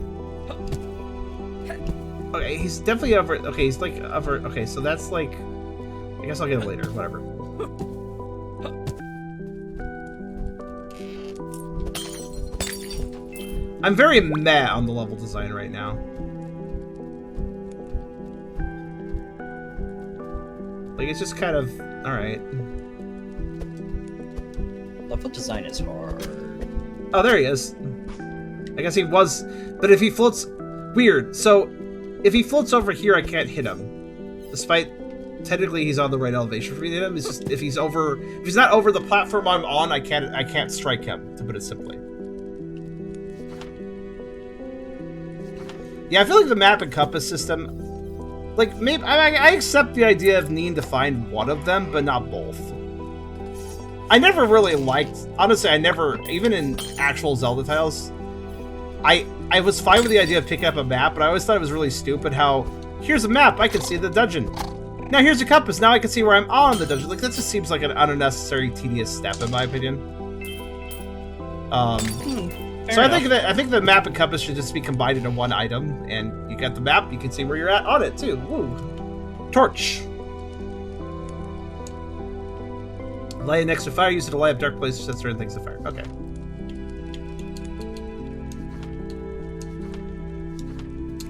Okay, he's definitely over. Okay, he's over. Okay, so that's I guess I'll get it later. Whatever. I'm very meh on the level design right now. It's just kind of alright. Level design is hard. Oh, there he is. I guess he was, but if he floats, weird. So, if he floats over here, I can't hit him, despite technically he's on the right elevation for me to hit him. It's just if he's not over the platform I'm on, I can't strike him. To put it simply. Yeah, I feel like the map and compass system, maybe I accept the idea of needing to find one of them, but not both. I never really honestly, even in actual Zelda titles, I was fine with the idea of picking up a map, but I always thought it was really stupid how, here's a map, I can see the dungeon. Now here's a compass, now I can see where I'm on the dungeon. That just seems like an unnecessary, tedious step, in my opinion. So I think the map and compass should just be combined into one item, and you got the map, you can see where you're at on it too. Woo. Torch. Light it next to fire, use it to light up dark places, set certain things to fire. Okay.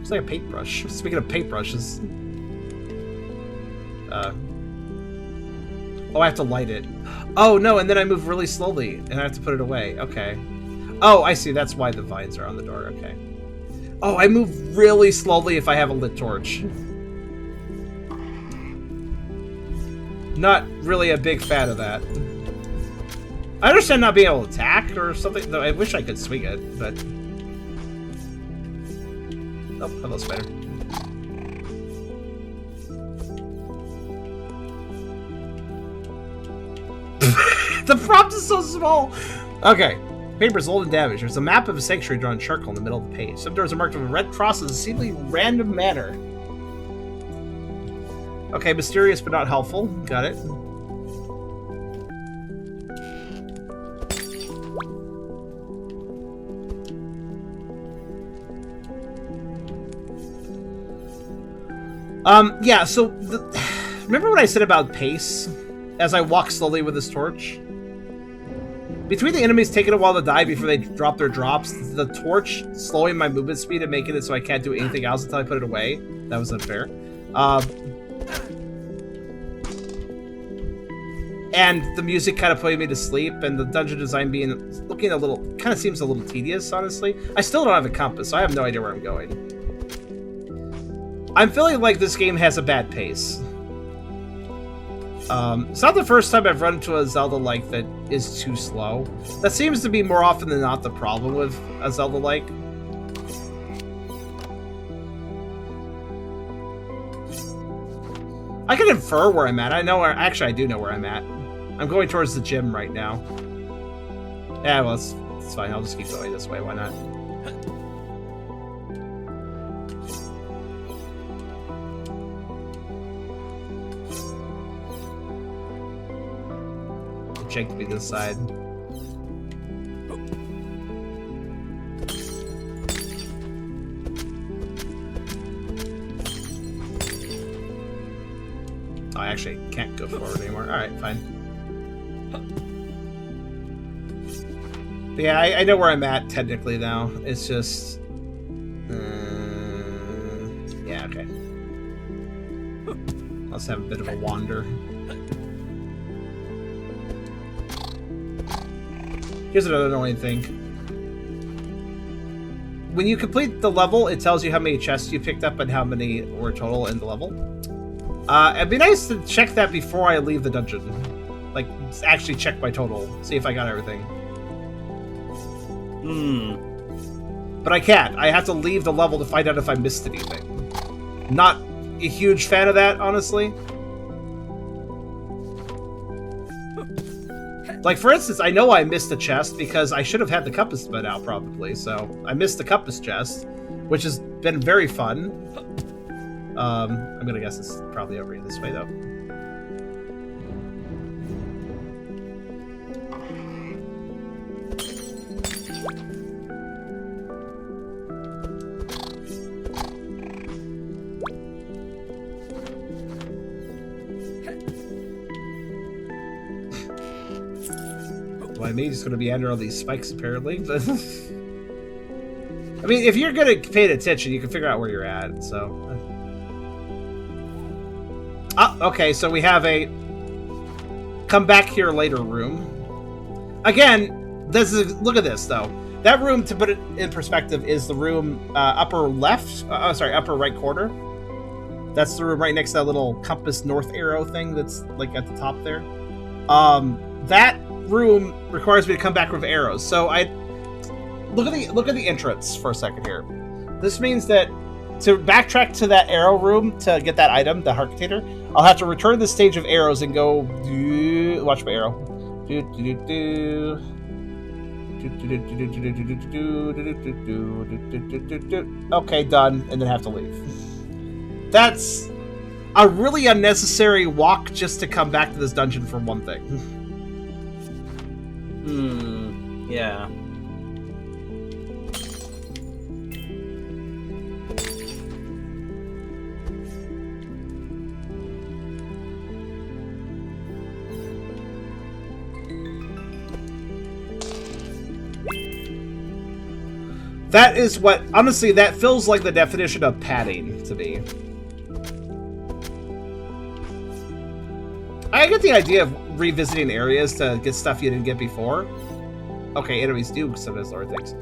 It's like a paintbrush. Speaking of paintbrushes. Oh, I have to light it. Oh no, and then I move really slowly, and I have to put it away. Okay. Oh, I see. That's why the vines are on the door. Okay. Oh, I move really slowly if I have a lit torch. Not really a big fan of that. I understand not being able to attack or something, though I wish I could swing it, but... Oh, hello, spider. The prompt is so small! Okay. Paper is old and damaged. There's a map of a sanctuary drawn in charcoal in the middle of the page. Some doors are marked with a red cross in a seemingly random manner. Okay, mysterious but not helpful. Got it. Yeah, so... remember what I said about pace? As I walk slowly with this torch? Between the enemies taking a while to die before they drop their drops, the torch slowing my movement speed and making it so I can't do anything else until I put it away. That was unfair. and the music kind of putting me to sleep, and the dungeon design looking a little, kind of seems a little tedious, honestly. I still don't have a compass, so I have no idea where I'm going. I'm feeling like this game has a bad pace. It's not the first time I've run into a Zelda-like that is too slow. That seems to be more often than not the problem with a Zelda-like. I can infer where I'm at. Actually, I do know where I'm at. I'm going towards the gym right now. Yeah, well, it's fine. I'll just keep going this way. Why not? Jake to be this side. Oh, I actually can't go forward anymore. Alright, fine. But yeah, I know where I'm at technically now. It's just... yeah, okay. Let's have a bit of a wander. Here's another annoying thing. When you complete the level, it tells you how many chests you picked up and how many were total in the level. It'd be nice to check that before I leave the dungeon. Like, actually check my total, see if I got everything. But I can't. I have to leave the level to find out if I missed anything. Not a huge fan of that, honestly. Like, for instance, I know I missed a chest because I should have had the compass by now, probably. So, I missed the compass chest, which has been very fun. I'm gonna guess it's probably over this way, though. Well, I mean, he's going to be under all these spikes, apparently. I mean, if you're good at paying attention, you can figure out where you're at, so... Ah, okay, so we have a come back here later room. Again, look at this, though. That room, to put it in perspective, is the room upper right corner. That's the room right next to that little compass north arrow thing that's, like, at the top there. That room requires me to come back with arrows. So look at the entrance for a second here. This means that to backtrack to that arrow room to get that item, the Harkitator, I'll have to return the stage of arrows and go. Watch my arrow. Okay, done, and then have to leave. That's a really unnecessary walk just to come back to this dungeon for one thing. Yeah. That is what, honestly, that feels like the definition of padding to me. I get the idea of revisiting areas to get stuff you didn't get before. Okay, enemies do sometimes lower things.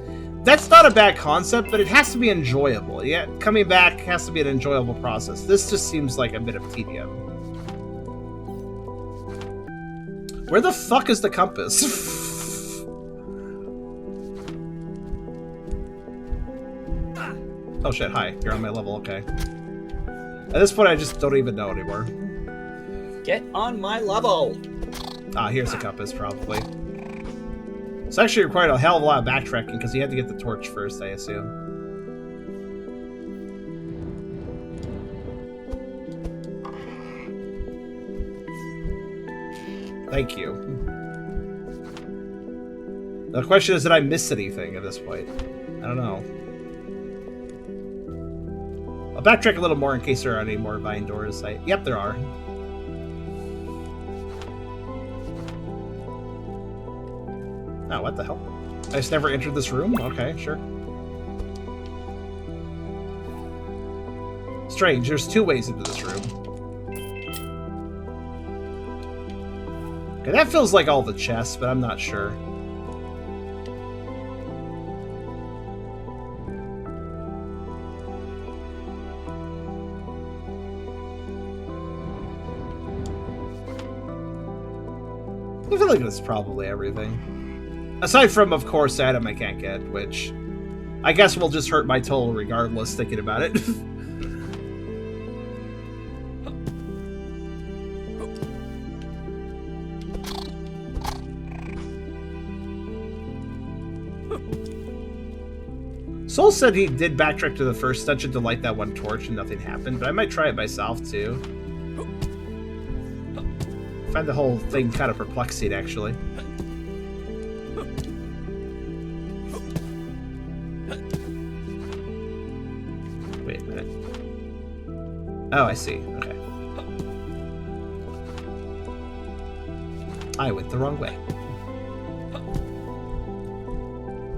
That's not a bad concept, but it has to be enjoyable. Yeah, coming back has to be an enjoyable process. This just seems like a bit of tedium. Where the fuck is the compass? Oh shit, hi. You're on my level, okay. At this point, I just don't even know anymore. Get on my level! Ah, here's the compass, probably. It's actually required a hell of a lot of backtracking, because you had to get the torch first, I assume. Thank you. The question is, did I miss anything at this point? I don't know. I'll backtrack a little more in case there are any more vine doors. Yep, there are. Oh, what the hell? I just never entered this room? Okay, sure. Strange, there's two ways into this room. Okay, that feels like all the chests, but I'm not sure. I feel like it's probably everything. Aside from, of course, Adam I can't get, which I guess will just hurt my total regardless thinking about it. Soul said he did backtrack to the first dungeon to light that one torch and nothing happened, but I might try it myself too. I find the whole thing kind of perplexing, actually. Wait a minute. Oh, I see. Okay. I went the wrong way.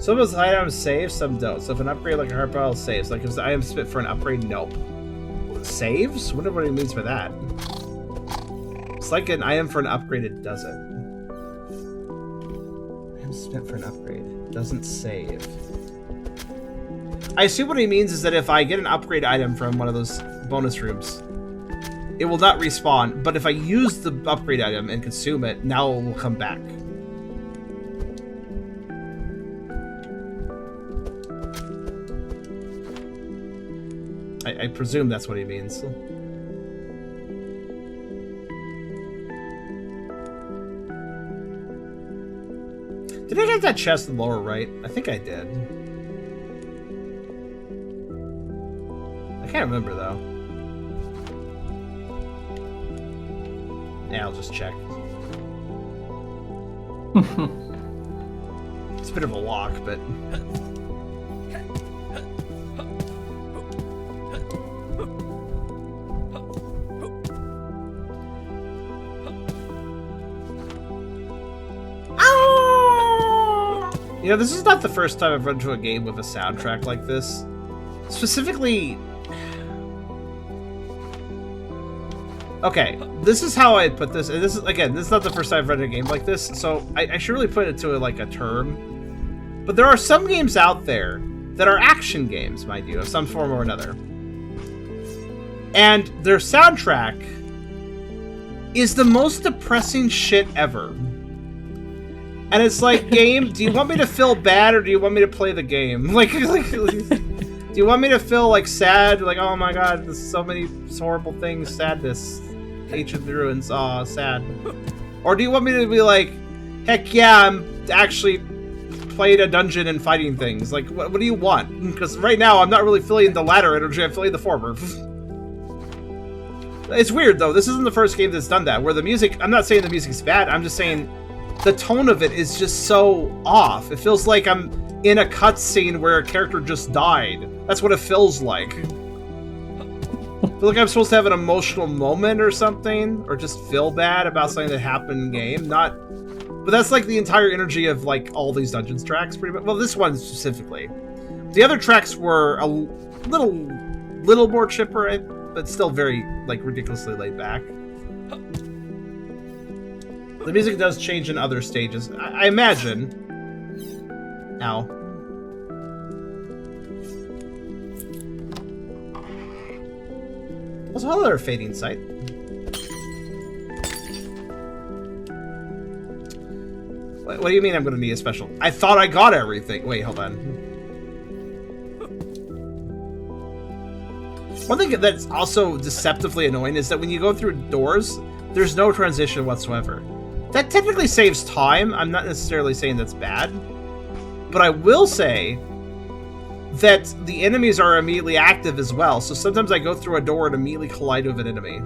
Some of those items save, some don't. So if an upgrade like a heart bottle saves, like if the item spit for an upgrade, nope. Saves? Wonder what he means by that. It's like an item for an upgrade, it doesn't. Item spent for an upgrade. It doesn't save. I assume what he means is that if I get an upgrade item from one of those bonus rooms, it will not respawn, but if I use the upgrade item and consume it, now it will come back. I presume that's what he means. Did I get that chest in the lower right? I think I did. I can't remember, though. Yeah, I'll just check. It's a bit of a walk, but... You know, this is not the first time I've run into a game with a soundtrack like this. Specifically... Okay, this is how I put this, and this is, again, this is not the first time I've run a game like this, so I should really put it to, like, a term. But there are some games out there that are action games, mind you, of some form or another. And their soundtrack is the most depressing shit ever. And it's like, game, do you want me to feel bad or do you want me to play the game? Like do you want me to feel, like, sad? Like, oh my god, there's so many horrible things, sadness, Ancient Ruins, aw, sad. Or do you want me to be like, heck yeah, I'm actually playing a dungeon and fighting things? Like, what do you want? Because right now, I'm not really feeling the latter energy, I'm feeling the former. It's weird, though. This isn't the first game that's done that, where the music, I'm not saying the music's bad, I'm just saying the tone of it is just so off. It feels like I'm in a cutscene where a character just died. That's what it feels like. I feel like I'm supposed to have an emotional moment or something, or just feel bad about something that happened in game. Not, but that's like the entire energy of, like, all these Dungeons tracks, pretty much. Well, this one specifically. The other tracks were a little more chipper, but still very, like, ridiculously laid back. The music does change in other stages. I imagine. Ow. Was Howler a fading sight? What do you mean I'm going to need a special? I thought I got everything. Wait, hold on. One thing that's also deceptively annoying is that when you go through doors, there's no transition whatsoever. That technically saves time. I'm not necessarily saying that's bad. But I will say that the enemies are immediately active as well. So sometimes I go through a door and immediately collide with an enemy.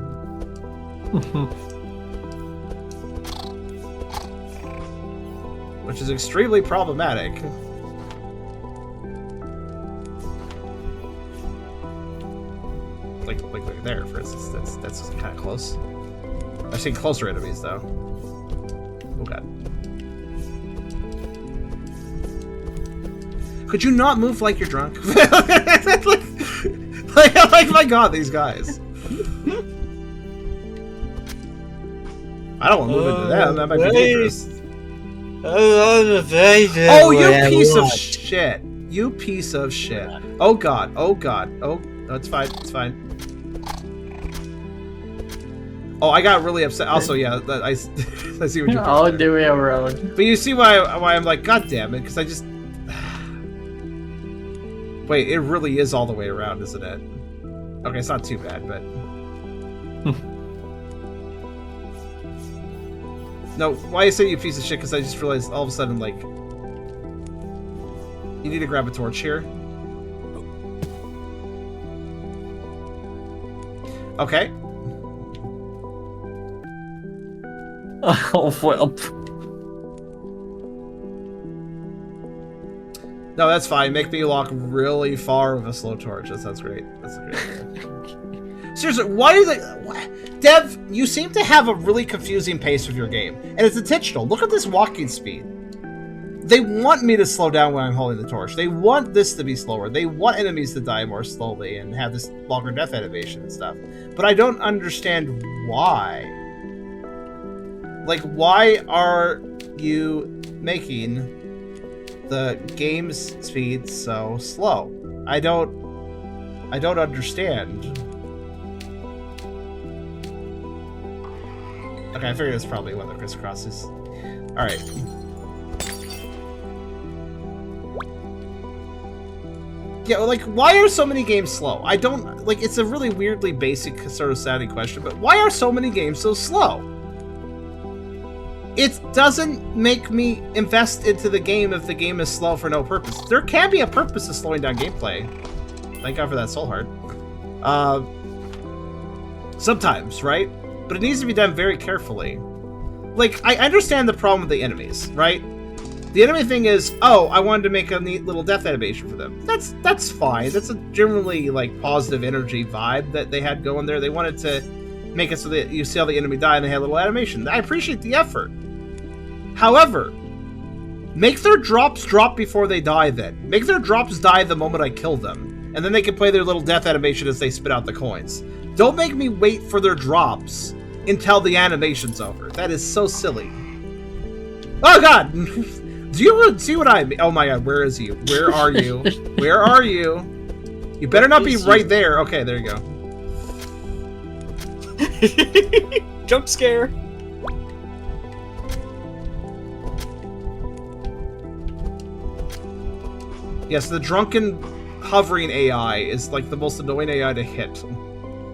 Which is extremely problematic. Like there, for instance. That's kind of close. I've seen closer enemies, though. Oh god. Could you not move like you're drunk? like, my god, these guys. I don't want to move into them. That might be dangerous. Oh, you piece of shit. You piece of shit. Oh god. Oh god. Oh, no, it's fine. It's fine. Oh, I got really upset. Also, yeah, I see what you're All doing. the way around. But you see why I'm like, god damn it, because I just... Wait, it really is all the way around, isn't it? Okay, it's not too bad, but... No, why I say you piece of shit? Because I just realized all of a sudden, like... You need to grab a torch here. Okay. Oh, well. No, that's fine. Make me walk really far with a slow torch. That sounds great. That's a great idea. Seriously, why do they... Dev, you seem to have a really confusing pace of your game. And it's intentional. Look at this walking speed. They want me to slow down when I'm holding the torch. They want this to be slower. They want enemies to die more slowly and have this longer death animation and stuff. But I don't understand why. Like, why are you making the game's speed so slow? I don't understand. Okay, I figured it's probably one of the crisscrosses. Alright. Yeah, like, why are so many games slow? I don't... Like, it's a really weirdly basic sort of sounding question, but why are so many games so slow? It doesn't make me invest into the game if the game is slow for no purpose. There can be a purpose to slowing down gameplay. Thank God for that soul heart. Sometimes, right? But it needs to be done very carefully. Like, I understand the problem with the enemies, right? The enemy thing is, oh, I wanted to make a neat little death animation for them. That's fine. That's a generally, like, positive energy vibe that they had going there. They wanted to make it so that you see how the enemy die and they had a little animation. I appreciate the effort. However, make their drops drop before they die then. Make their drops die the moment I kill them. And then they can play their little death animation as they spit out the coins. Don't make me wait for their drops until the animation's over. That is so silly. Oh god! Do you see what I mean? Oh my god, where is he? Where are you? Where are you? You better not be right there. Okay, there you go. Jump scare. Yes, the drunken hovering AI is like the most annoying AI to hit.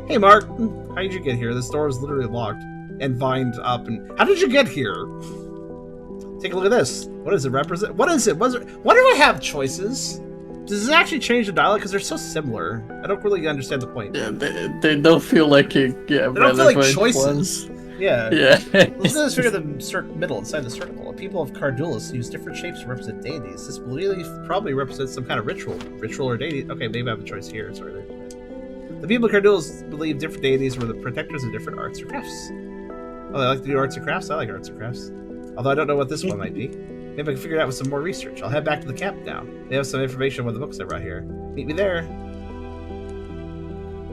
Hey Mark, how did you get here? This door is literally locked and vined up. And how did you get here? Take a look at this. What does it represent? What is it? Why do I have choices? Does it actually change the dialogue? Because they're so similar. I don't really understand the point. Yeah, they don't feel like it. Yeah, they don't feel like choices. Ones. Yeah. Yeah. Let's just figure the middle inside the circle. The people of Cardulis use different shapes to represent deities. This belief probably represents some kind of ritual or deity. Okay, maybe I have a choice here. Sorry. The people of Cardulis believe different deities were the protectors of different arts or crafts. Oh, they like to do arts and crafts? I like arts and crafts. Although I don't know what this one might be. Maybe I can figure it out with some more research. I'll head back to the camp now. They have some information on the books I brought here. Meet me there.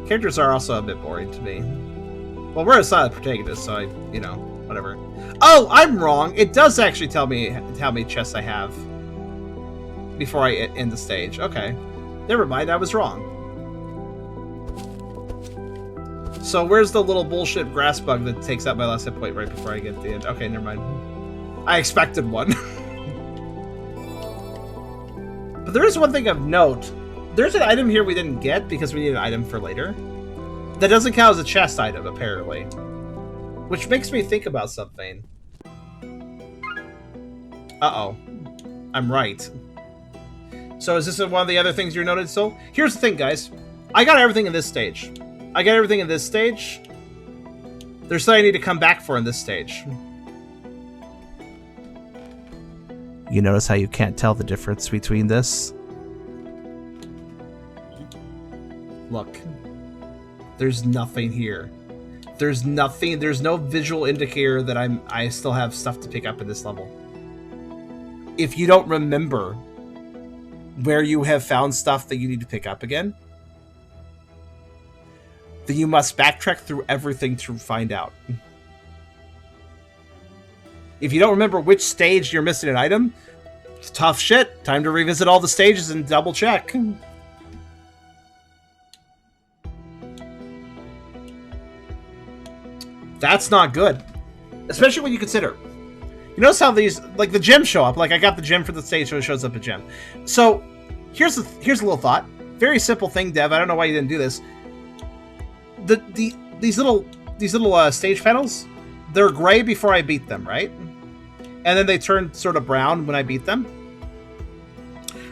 Characters are also a bit boring to me. Well, we're a silent protagonist, so you know, whatever. Oh, I'm wrong. It does actually tell me how many chests I have before I end the stage. Okay. Never mind, I was wrong. So where's the little bullshit grass bug that takes out my last hit point right before I get to the end? Okay, never mind. I expected one. But there is one thing of note. There's an item here we didn't get because we need an item for later. That doesn't count as a chest item, apparently. Which makes me think about something. Uh-oh. I'm right. So is this one of the other things you're noted, Soul? Here's the thing, guys. I got everything in this stage. There's something I need to come back for in this stage. You notice how you can't tell the difference between this? Look. There's nothing here. There's nothing. There's no visual indicator that I still have stuff to pick up in this level. If you don't remember where you have found stuff that you need to pick up again, then you must backtrack through everything to find out. If you don't remember which stage you're missing an item, it's tough shit. Time to revisit all the stages and double check. That's not good. Especially when you consider. You notice how these, like the gems show up. Like I got the gem for the stage, so it shows up a gem. So here's a little thought. Very simple thing, Dev. I don't know why you didn't do this. These little stage panels, they're gray before I beat them, right? And then they turn sort of brown when I beat them.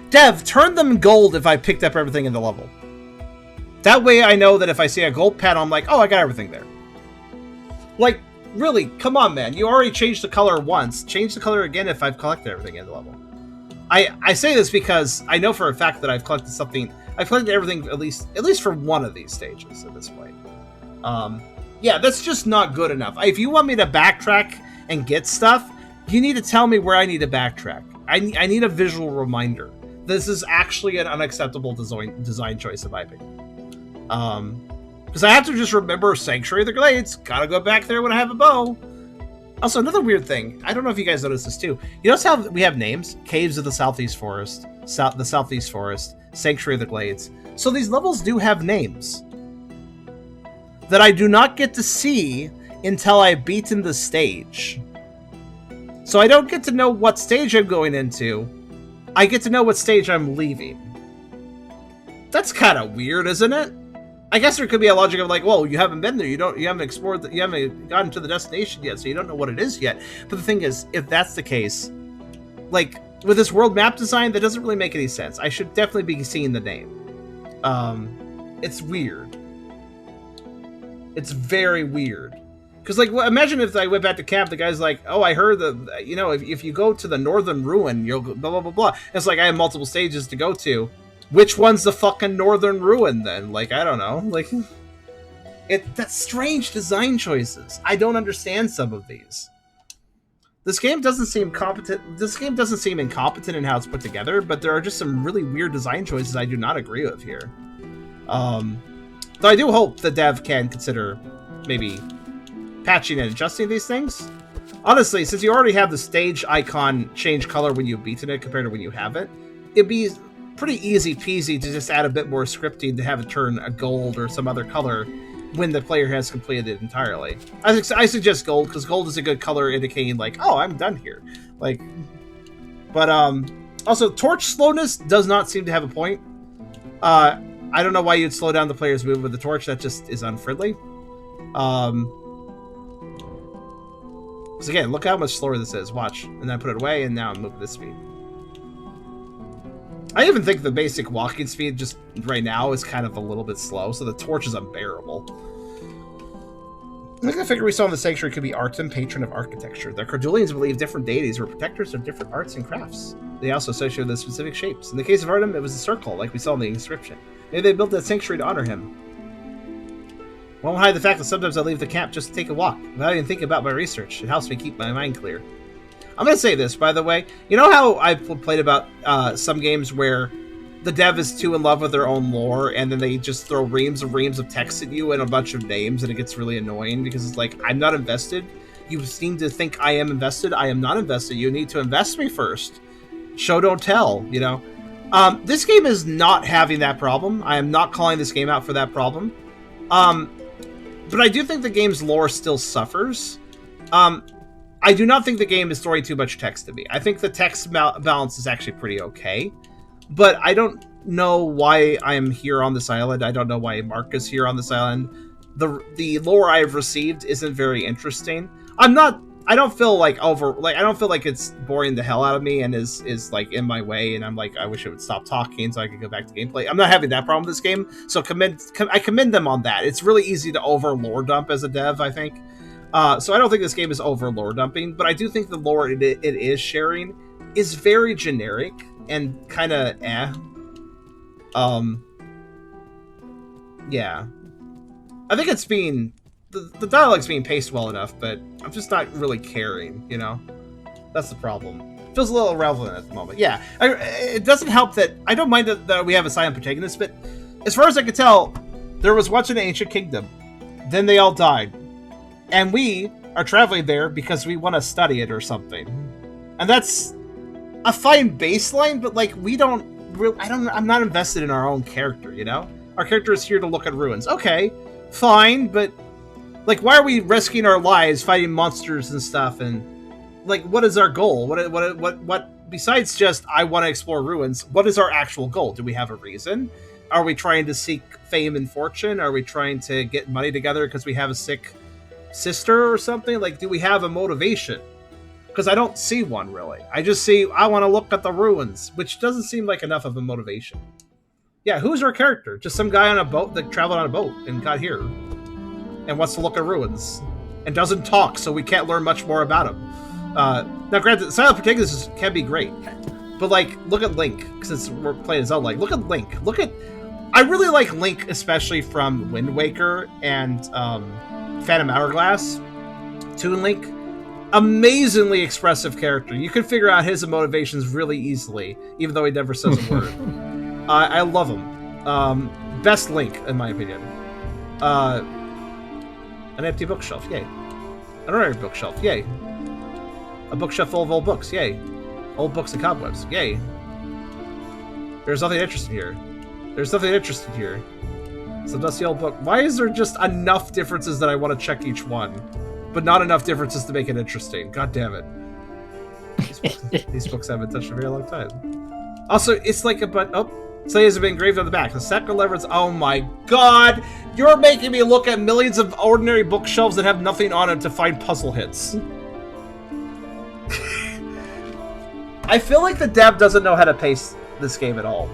Dev, turn them gold if I picked up everything in the level. That way I know that if I see a gold panel, I'm like, oh, I got everything there. Like, really, come on, man. You already changed the color once. Change the color again if I've collected everything in the level. I say this because I know for a fact that I've collected something. I've collected everything at least for one of these stages at this point. Yeah, that's just not good enough. If you want me to backtrack and get stuff, you need to tell me where I need to backtrack. I need a visual reminder. This is actually an unacceptable design choice, in my opinion. Because I have to just remember Sanctuary of the Glades. Gotta go back there when I have a bow. Also, another weird thing. I don't know if you guys noticed this too. You notice how we have names? Caves of the Southeast Forest, the Southeast Forest, Sanctuary of the Glades. So these levels do have names that I do not get to see until I've beaten the stage. So I don't get to know what stage I'm going into. I get to know what stage I'm leaving. That's kind of weird, isn't it? I guess there could be a logic of like, well, you haven't been there, you haven't explored, you haven't gotten to the destination yet, so you don't know what it is yet. But the thing is, if that's the case, like with this world map design, that doesn't really make any sense. I should definitely be seeing the name. It's weird. It's very weird. Because, like, imagine if I went back to camp, the guy's like, oh, I heard that, you know, if you go to the northern ruin, you'll go, blah, blah, blah, blah. And it's like, I have multiple stages to go to. Which one's the fucking northern ruin, then? Like, I don't know. Like, that's strange design choices. I don't understand some of these. This game doesn't seem competent. This game doesn't seem incompetent in how it's put together, but there are just some really weird design choices I do not agree with here. Though I do hope the dev can consider maybe patching and adjusting these things. Honestly, since you already have the stage icon change color when you've beaten it compared to when you haven't, it'd be pretty easy peasy to just add a bit more scripting to have it turn a gold or some other color when the player has completed it entirely. I suggest gold, because gold is a good color indicating like, oh, I'm done here. Like, but also torch slowness does not seem to have a point. I don't know why you'd slow down the player's move with the torch. That just is unfriendly. Because again, look how much slower this is. Watch, and then I put it away, and now I'm moving this speed. I even think the basic walking speed just right now is kind of a little bit slow, so the torch is unbearable. I think the figure we saw in the Sanctuary could be Artem, patron of architecture. The Cardulians believe different deities were protectors of different arts and crafts. They also associated with specific shapes. In the case of Artem, it was a circle, like we saw in the inscription. Maybe they built that sanctuary to honor him. Won't hide the fact that sometimes I leave the camp just to take a walk, without even thinking about my research. It helps me keep my mind clear. I'm going to say this, by the way. You know how I've played about some games where the dev is too in love with their own lore, and then they just throw reams of text at you and a bunch of names, and it gets really annoying because it's like, I'm not invested. You seem to think I am invested. I am not invested. You need to invest me first. Show, don't tell, you know? This game is not having that problem. I am not calling this game out for that problem. But I do think the game's lore still suffers. I do not think the game is throwing too much text to me. I think the text balance is actually pretty okay. But I don't know why I'm here on this island. I don't know why Mark is here on this island. The lore I've received isn't very interesting. I don't feel like I don't feel like it's boring the hell out of me and is like in my way, and I'm like, I wish it would stop talking so I could go back to gameplay. I'm not having that problem with this game, so I commend them on that. It's really easy to over lore dump as a dev, I think. So I don't think this game is over lore dumping, but I do think the lore it is sharing is very generic and kind of yeah. I think it's being the dialogue's being paced well enough, but I'm just not really caring, you know? That's the problem. It feels a little irrelevant at the moment. Yeah, it doesn't help that I don't mind that we have a silent protagonist, but as far as I can tell, there was once an ancient kingdom. Then they all died. And we, are traveling there because we want to study it or something. And that's a fine baseline, but like we don't really, I'm not invested in our own character, you know? Our character is here to look at ruins. Okay, fine, but like why are we risking our lives fighting monsters and stuff, and like what is our goal? What besides just I want to explore ruins, what is our actual goal? Do we have a reason? Are we trying to seek fame and fortune? Are we trying to get money together because we have a sick sister or something? Like, do we have a motivation? Because I don't see one, really. I just see, I want to look at the ruins, which doesn't seem like enough of a motivation. Yeah, who's our character? Just some guy on a boat that traveled on a boat and got here and wants to look at ruins and doesn't talk, so we can't learn much more about him. Now, granted, Silent Protagonist can be great, but, like, look at Link, since we're playing Zelda-Like. Look at Link. I really like Link, especially from Wind Waker and Phantom Hourglass. Toon Link. Amazingly expressive character. You can figure out his motivations really easily, even though he never says a word. I love him. Best Link, in my opinion. An empty bookshelf, yay. An ordinary bookshelf, yay. A bookshelf full of old books, yay. Old books and cobwebs, yay. There's nothing interesting here. Some dusty old book. Why is there just enough differences that I want to check each one, but not enough differences to make it interesting? God damn it. These books haven't touched in a very long time. Also, it's like Slay has been engraved on the back. The second lever is, oh my god! You're making me look at millions of ordinary bookshelves that have nothing on them to find puzzle hits. I feel like the dev doesn't know how to pace this game at all.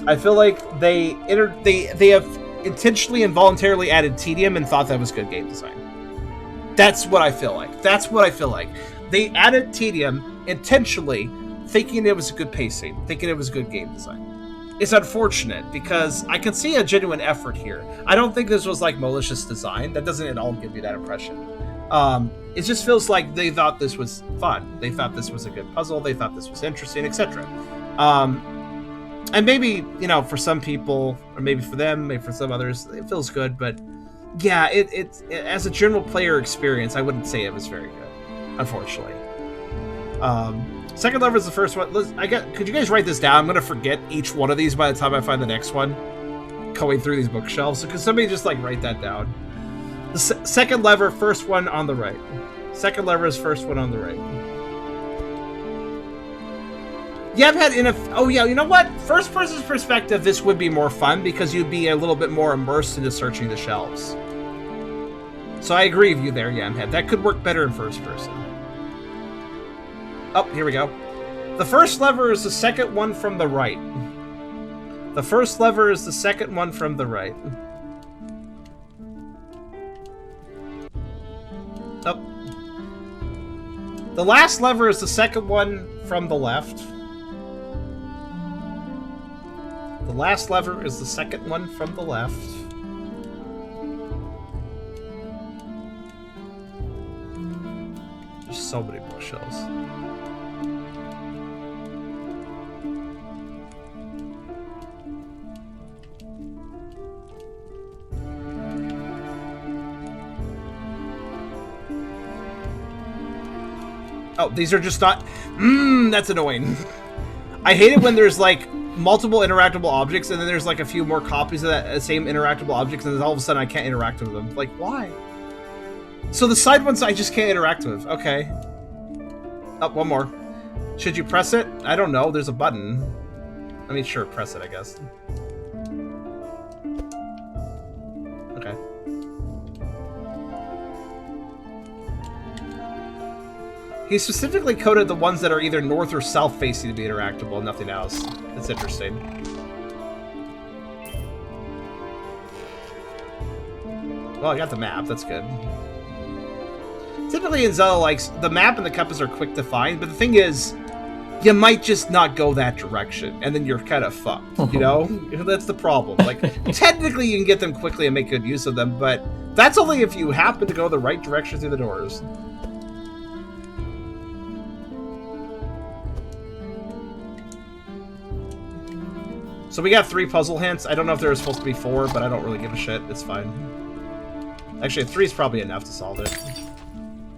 I feel like they have intentionally and voluntarily added tedium and thought that was good game design. That's what I feel like. They added tedium intentionally, thinking it was a good pacing, thinking it was good game design. It's unfortunate because I can see a genuine effort here. I don't think this was like malicious design. That doesn't at all give me that impression. It just feels like they thought this was fun. They thought this was a good puzzle. They thought this was interesting, etc. And maybe, you know, for some people, or maybe for them, maybe for some others, it feels good. But yeah, it as a general player experience, I wouldn't say it was very good, unfortunately. Second lever is the first one. Could you guys write this down? I'm going to forget each one of these by the time I find the next one. Going through these bookshelves. So could somebody just, like, write that down? The second lever, first one on the right. Second lever is first one on the right. Yeah, oh yeah, you know what? First person's perspective, this would be more fun because you'd be a little bit more immersed into searching the shelves. So I agree with you there, Yamhead. That could work better in first person. Oh, here we go. The first lever is the second one from the right. The first lever is the second one from the right. Oh. The last lever is the second one from the left. The last lever is the second one from the left. There's so many bookshelves. Oh, these are just not... that's annoying. I hate it when there's, like, multiple interactable objects, and then there's, like, a few more copies of that same interactable objects, and then all of a sudden I can't interact with them. Like, why? So the side ones I just can't interact with. Okay. Oh, one more. Should you press it? I don't know. There's a button. I mean, sure, press it, I guess. Okay. He specifically coded the ones that are either north or south facing to be interactable, nothing else. That's interesting. Well, I got the map, that's good. Typically in Zelda-Like, the map and the compass are quick to find, but the thing is, you might just not go that direction, and then you're kind of fucked, you know? That's the problem. Like, technically you can get them quickly and make good use of them, but that's only if you happen to go the right direction through the doors. So we got 3 puzzle hints. I don't know if there was supposed to be 4, but I don't really give a shit. It's fine. Actually, 3 is probably enough to solve it.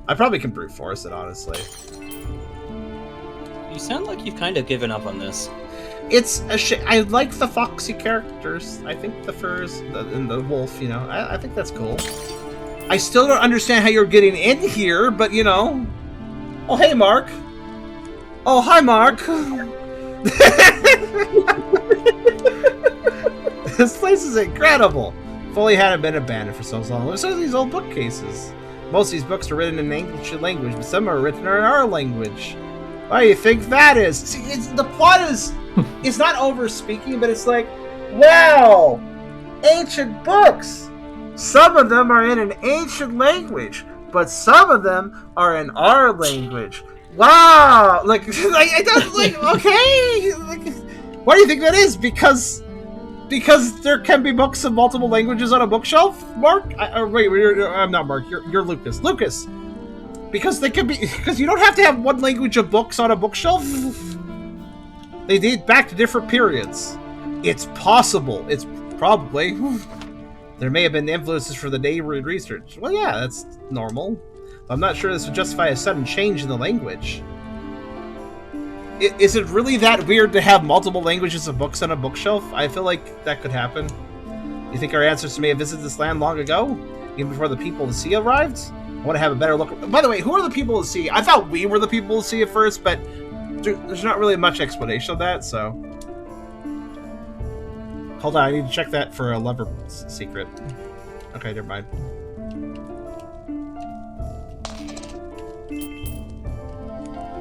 I probably can brute force it, honestly. You sound like you've kind of given up on this. It's a I like the foxy characters. I think the furs and the wolf, you know, I think that's cool. I still don't understand how you're getting in here, but you know. Oh, hey, Mark. Oh, hi, Mark. This place is incredible. If only hadn't been abandoned for so long. Look at these old bookcases. Most of these books are written in English language, but some are written in our language. Why do you think that is? See, the plot is, it's not over speaking, but it's like, wow, ancient books. Some of them are in an ancient language, but some of them are in our language. Wow, like I don't like. Okay, like, why do you think that is? Because there can be books of multiple languages on a bookshelf, Mark. Wait, I'm not Mark. You're Lucas. Lucas. Because they can be. Because you don't have to have one language of books on a bookshelf. They date back to different periods. It's possible. It's probably. There may have been influences for the neighborhood research. Well, yeah, that's normal. I'm not sure this would justify a sudden change in the language. Is it really that weird to have multiple languages of books on a bookshelf? I feel like that could happen. You think our ancestors may have visited this land long ago? Even before the people of the sea arrived? I want to have a better look. By the way, who are the people of the sea? I thought we were the people of the sea at first, but there's not really much explanation of that, so... Hold on, I need to check that for a lover secret. Okay, never mind.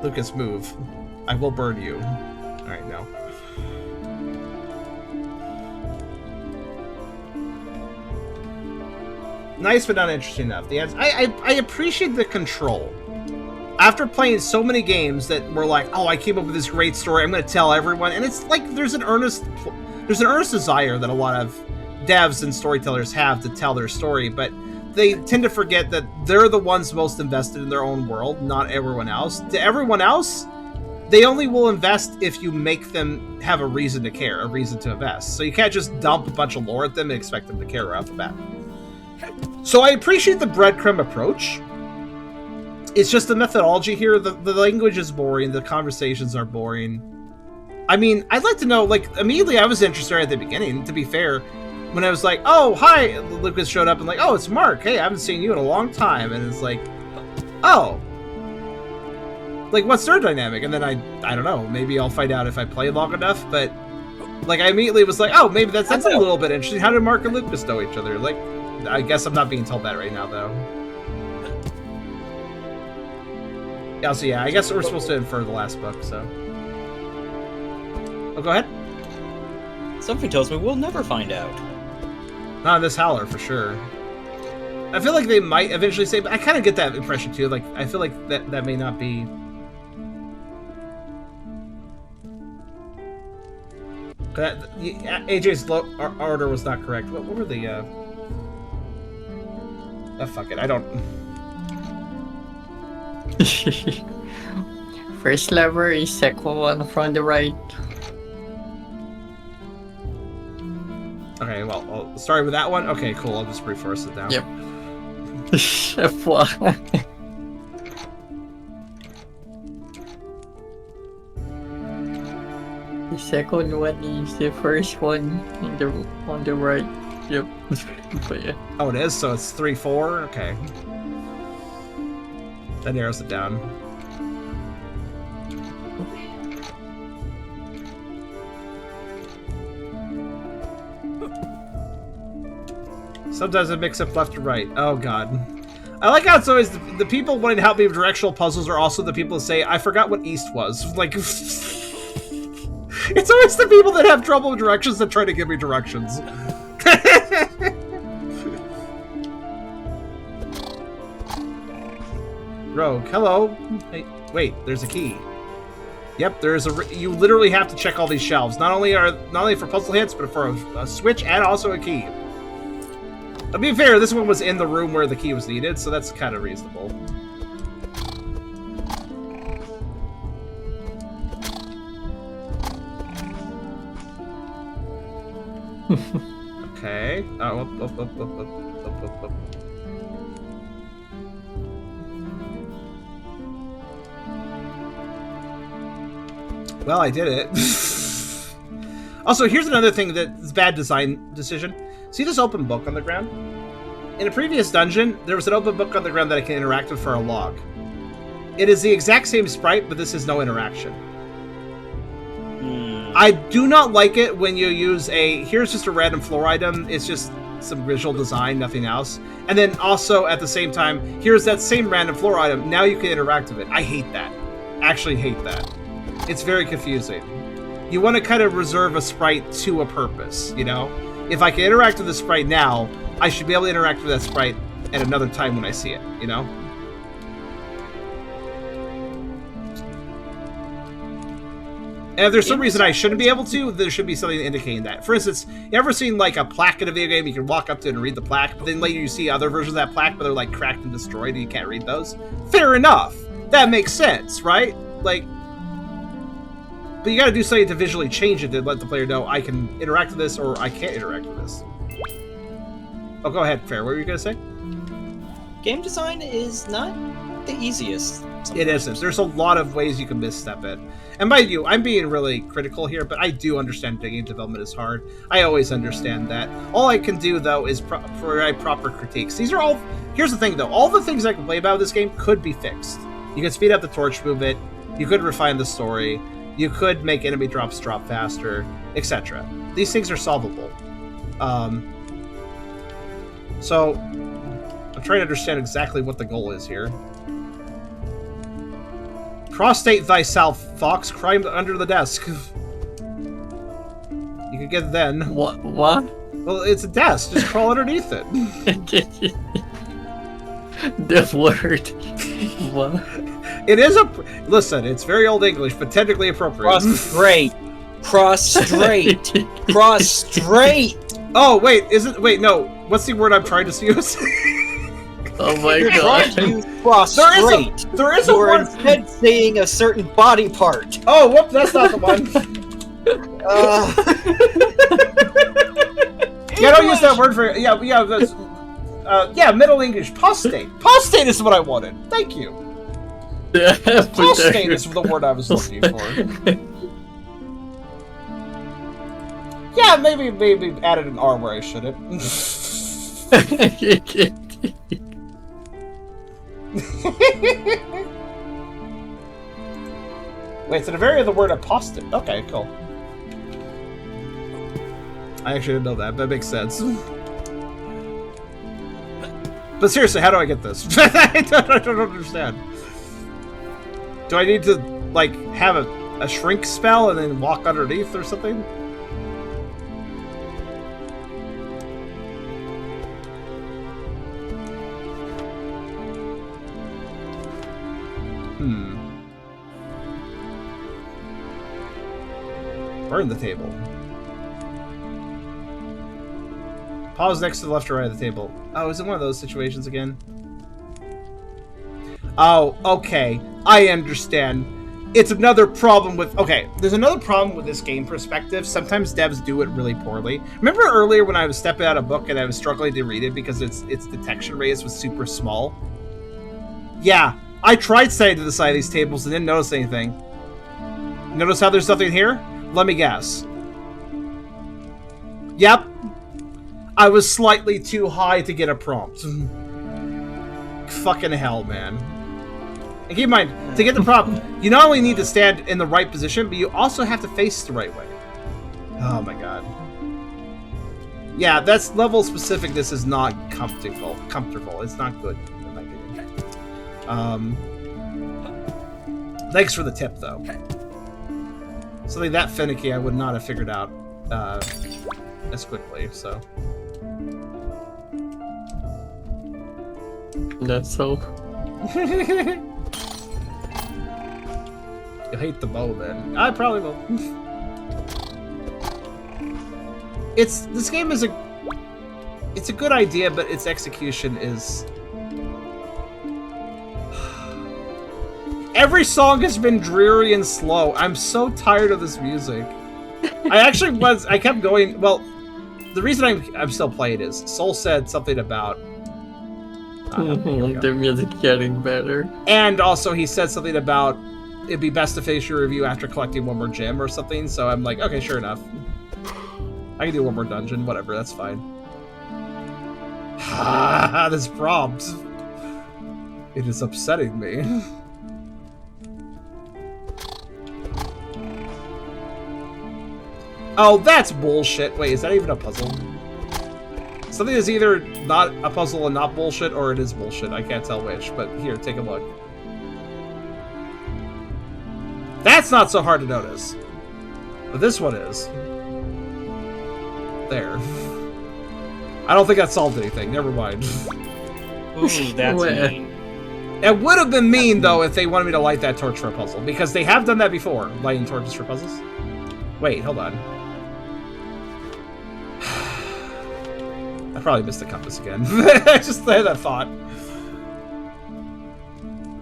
Lucas, move. I will burn you. Alright, no. Nice, but not interesting enough. The answer, I appreciate the control. After playing so many games that were like, oh, I came up with this great story, I'm going to tell everyone, and it's like there's an earnest desire that a lot of devs and storytellers have to tell their story, but they tend to forget that they're the ones most invested in their own world, not everyone else. To everyone else, they only will invest if you make them have a reason to care, a reason to invest. So you can't just dump a bunch of lore at them and expect them to care right off the bat. So I appreciate the breadcrumb approach. It's just the methodology here. The language is boring. The conversations are boring. I mean, I'd like to know, like, immediately I was interested at the beginning, to be fair. When I was like, oh, hi, Lucas showed up and like, oh, it's Mark. Hey, I haven't seen you in a long time. And it's like, oh. Like, what's their dynamic? And then I don't know. Maybe I'll find out if I play long enough. But, like, I immediately was like, oh, maybe that's a little bit interesting. How did Mark and Lucas know each other? Like, I guess I'm not being told that right now, though. Also, yeah, I guess we're supposed to infer the last book, so. Oh, go ahead. Something tells me we'll never find out. Not in this Howler, for sure. I feel like they might eventually say, but I kind of get that impression, too. Like, I feel like that may not be... AJ's order was not correct. What were the, Oh, fuck it, I don't... First lever is second one from the right. Okay, well, I'll start with that one. Okay, cool. I'll just reforce it down. Yep. F1. The second one is the first one on the right. Yep. But yeah. Oh, it is? So it's 3-4? Okay. That narrows it down. Sometimes I mix up left and right. Oh, God. I like how it's always the people wanting to help me with directional puzzles are also the people that say, I forgot what east was. Like, it's always the people that have trouble with directions that try to give me directions. Rogue, hello. Hey, wait, there's a key. Yep, there's a. You literally have to check all these shelves. Not only for puzzle hits, but for a switch and also a key. To be fair, this one was in the room where the key was needed, so that's kind of reasonable. Okay. Oh, up. Well, I did it. Also, here's another thing that's bad design decision. See this open book on the ground? In a previous dungeon, there was an open book on the ground that I can interact with for a log. It is the exact same sprite, but this is no interaction. I do not like it when you use here's just a random floor item, it's just some visual design, nothing else. And then also, at the same time, here's that same random floor item, now you can interact with it. I hate that. Actually hate that. It's very confusing. You want to kind of reserve a sprite to a purpose, you know? If I can interact with the sprite now, I should be able to interact with that sprite at another time when I see it, you know? And if there's some reason I shouldn't be able to, there should be something indicating that. For instance, you ever seen like a plaque in a video game? You can walk up to it and read the plaque, but then later you see other versions of that plaque, but they're like cracked and destroyed and you can't read those. Fair enough. That makes sense, right? Like, but you gotta do something to visually change it to let the player know I can interact with this or I can't interact with this. Oh, go ahead, Fair. What were you gonna say? Game design is not the easiest. Sometimes. It isn't. There's a lot of ways you can misstep it. And mind you, I'm being really critical here, but I do understand that game development is hard. I always understand that. All I can do, though, is provide proper critiques. These are all... Here's the thing, though. All the things I can play about this game could be fixed. You can speed up the torch movement. You could refine the story. You could make enemy drops drop faster, etc. These things are solvable. So, I'm trying to understand exactly what the goal is here. Prostrate thyself, fox, climb under the desk. You can get it then. What? Well, it's a desk. Just crawl underneath it. The word. What? It is a... Listen, it's very old English, but technically appropriate. Prostrate. Prostrate. Prostrate. Oh, wait, Wait, no. What's the word I'm trying to use? Oh my You're god. trying to use prostrate. There is a You're word... instead saying a certain body part. Oh, whoop, that's not the one. Yeah, don't use that word for... Yeah, that's... Middle English. Prostate. Prostate is what I wanted. Thank you. Prostate is the word I was looking for. Yeah, maybe added an R where I shouldn't. Wait, so the variant of the word apostate. Okay, cool. I actually didn't know that, but it makes sense. But seriously, how do I get this? I don't understand. Do I need to, like, have a shrink spell and then walk underneath or something? Burn the table. Pause next to the left or right of the table. Oh, is it one of those situations again? Oh, okay. I understand. It's another problem with... Okay, there's another problem with this game perspective. Sometimes devs do it really poorly. Remember earlier when I was stepping out a book and I was struggling to read it because its detection radius was super small? Yeah, I tried staying to the side of these tables and didn't notice anything. Notice how there's nothing here? Let me guess. Yep. I was slightly too high to get a prompt. Fucking hell, man. And keep in mind, to get the prompt, you not only need to stand in the right position, but you also have to face the right way. Oh my god. Yeah, that's level specificness is not comfortable. It's not good, in my opinion. Thanks for the tip, though. Something that finicky I would not have figured out as quickly, so. That's so. You hate the bow, then. I probably will. This game is it's a good idea, but its execution is... Every song has been dreary and slow. I'm so tired of this music. I kept going, well, the reason I'm still playing is Soul said something about... The music getting better. And also he said something about it'd be best to finish your review after collecting one more gem or something. So I'm like, okay, sure enough. I can do one more dungeon, whatever, that's fine. This prompt. It is upsetting me. Oh, that's bullshit. Wait, is that even a puzzle? Something is either not a puzzle and not bullshit, or it is bullshit. I can't tell which, but here, take a look. That's not so hard to notice. But this one is. There. I don't think that solved anything. Never mind. Ooh, that's mean. It would have been mean, though, if they wanted me to light that torch for a puzzle. Because they have done that before, lighting torches for puzzles. Wait, hold on. I probably missed the compass again. I just had that thought.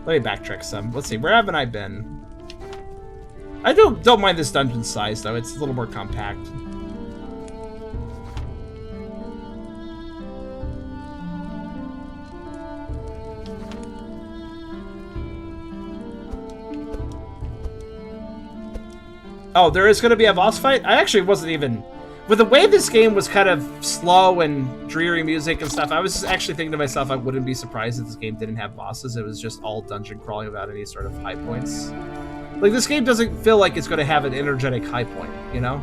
Let me backtrack some. Let's see, where haven't I been? I don't mind this dungeon size, though. It's a little more compact. Oh, there is going to be a boss fight? I actually wasn't even... With the way this game was kind of slow and dreary music and stuff, I was actually thinking to myself I wouldn't be surprised if this game didn't have bosses. It was just all dungeon crawling without any sort of high points. Like, this game doesn't feel like it's going to have an energetic high point, you know?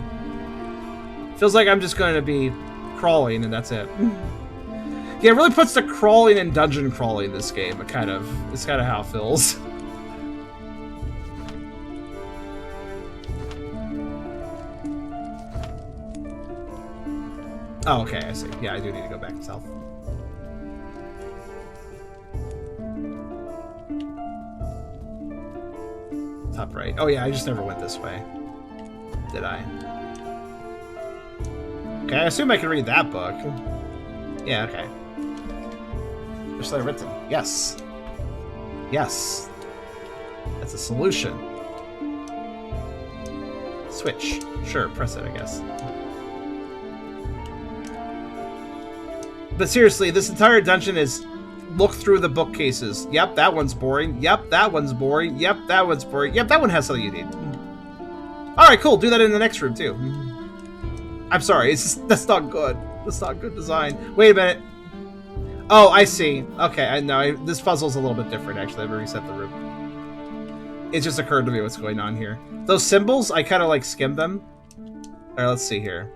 Feels like I'm just going to be crawling and that's it. Yeah, it really puts the crawling and dungeon crawling in this game. It's kind of how it feels. Oh, okay, I see. Yeah, I do need to go back south. Top right. Oh yeah, I just never went this way. Did I? Okay, I assume I can read that book. Yeah, okay. Just like written. Yes. Yes. That's a solution. Switch. Sure, press it, I guess. But seriously, this entire dungeon is look through the bookcases. Yep, that one's boring. Yep, that one's boring. Yep, that one's boring. Yep, that one has something you need. Alright, cool. Do that in the next room, too. I'm sorry. That's not good. That's not good design. Wait a minute. Oh, I see. Okay, I know. This puzzle's a little bit different, actually. I'm going to reset the room. It just occurred to me what's going on here. Those symbols, I kind of, like, skimmed them. Alright, let's see here.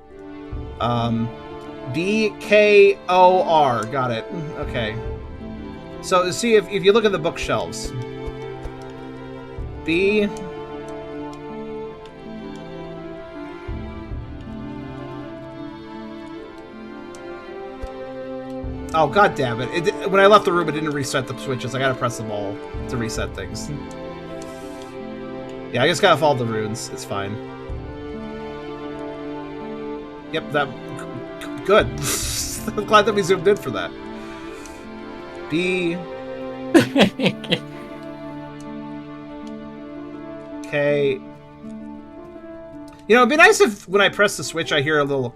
B-K-O-R. Got it. Okay. So, see, if you look at the bookshelves. B... Oh, god damn it. When I left the room, it didn't reset the switches. I gotta press them all to reset things. Yeah, I just gotta follow the runes. It's fine. Yep, that... Good. I'm glad that we zoomed in for that. B... Okay. You know, it'd be nice if when I press the switch, I hear a little...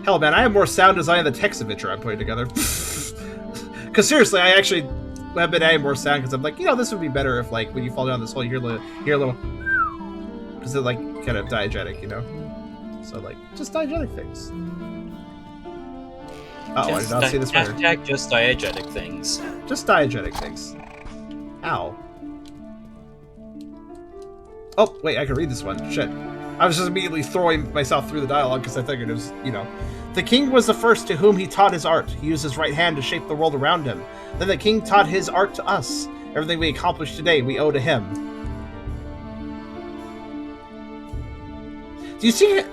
Hell, man, I have more sound design than the text adventure I'm putting together. Because seriously, I actually have been adding more sound because I'm like, you know, this would be better if, like, when you fall down this hole, you hear a little... Because they're, like, kind of diegetic, you know? So, like, just diegetic things. Uh-oh, I did not see this better. Hashtag just diegetic things. Just diegetic things. Ow. Oh, wait, I can read this one. Shit. I was just immediately throwing myself through the dialogue because I figured it was, you know. The king was the first to whom he taught his art. He used his right hand to shape the world around him. Then the king taught his art to us. Everything we accomplish today, we owe to him. Do you see it?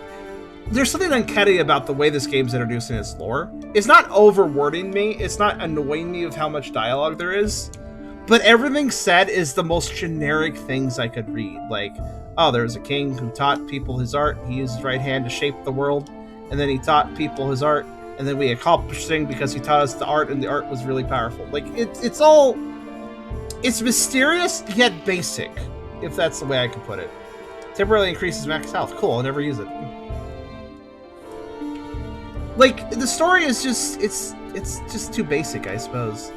There's something uncanny about the way this game's introducing its lore. It's not overwording me. It's not annoying me of how much dialogue there is. But everything said is the most generic things I could read. Like, oh, there was a king who taught people his art. He used his right hand to shape the world. And then he taught people his art. And then we accomplished things because he taught us the art, and the art was really powerful. Like, it's all... It's mysterious, yet basic, if that's the way I can put it. Temporarily increases max health. Cool, I'll never use it. Like, the story is just... It's just too basic, I suppose.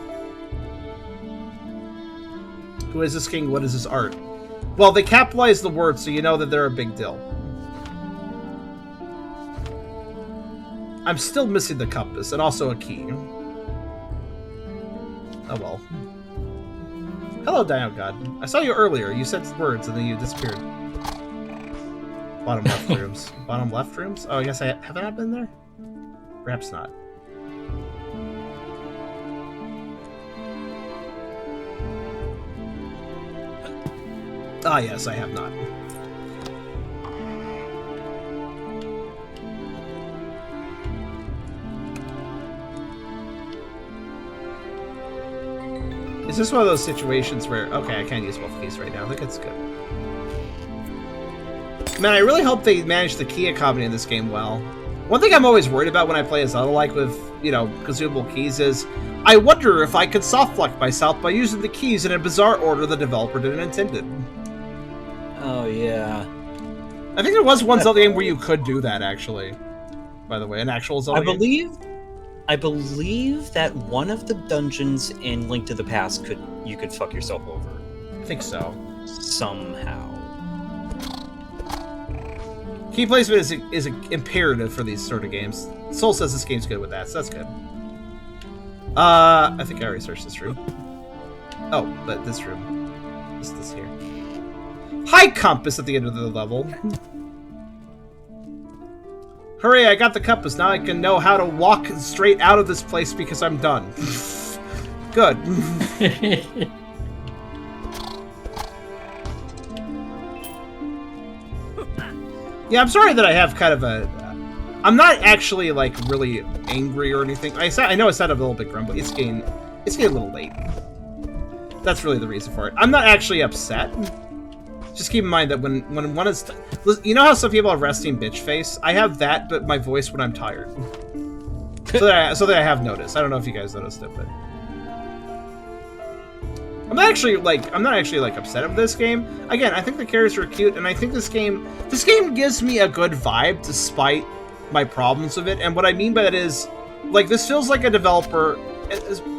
Who is this king? What is this art? Well, they capitalize the word, so you know that they're a big deal. I'm still missing the compass, and also a key. Oh well. Hello, Dino God. I saw you earlier. You said words, and then you disappeared. Bottom left rooms. Bottom left rooms? Oh, I guess haven't I been there? Perhaps not. Ah, yes, I have not. Is this one of those situations where, okay, I can't use both keys right now. I think it's good. Man, I really hope they manage the key economy in this game well. One thing I'm always worried about when I play a Zelda-like with, you know, consumable keys is, I wonder if I could soft-lock myself by using the keys in a bizarre order the developer didn't intend it. Oh, yeah. I think there was one Zelda game where you could do that, actually. By the way, an actual Zelda game. I believe that one of the dungeons in Link to the Past you could fuck yourself over. I think so. Somehow. Key placement is imperative for these sort of games. Soul says this game's good with that, so that's good. I think I already searched this room. Oh, but this room. This here. High compass at the end of the level. Hooray, I got the compass. Now I can know how to walk straight out of this place because I'm done. Good. Yeah, I'm sorry that I have kind of a... I'm not actually, like, really angry or anything. I know I sounded a little bit grumbly. It's getting a little late. That's really the reason for it. I'm not actually upset. Just keep in mind that when one is... You know how some people have resting bitch face? I have that, but my voice when I'm tired. so that I have noticed. I don't know if you guys noticed it, but... I'm not actually upset of this game. Again, I think the characters are cute, and I think this game gives me a good vibe despite my problems with it. And what I mean by that is, like, this feels like a developer...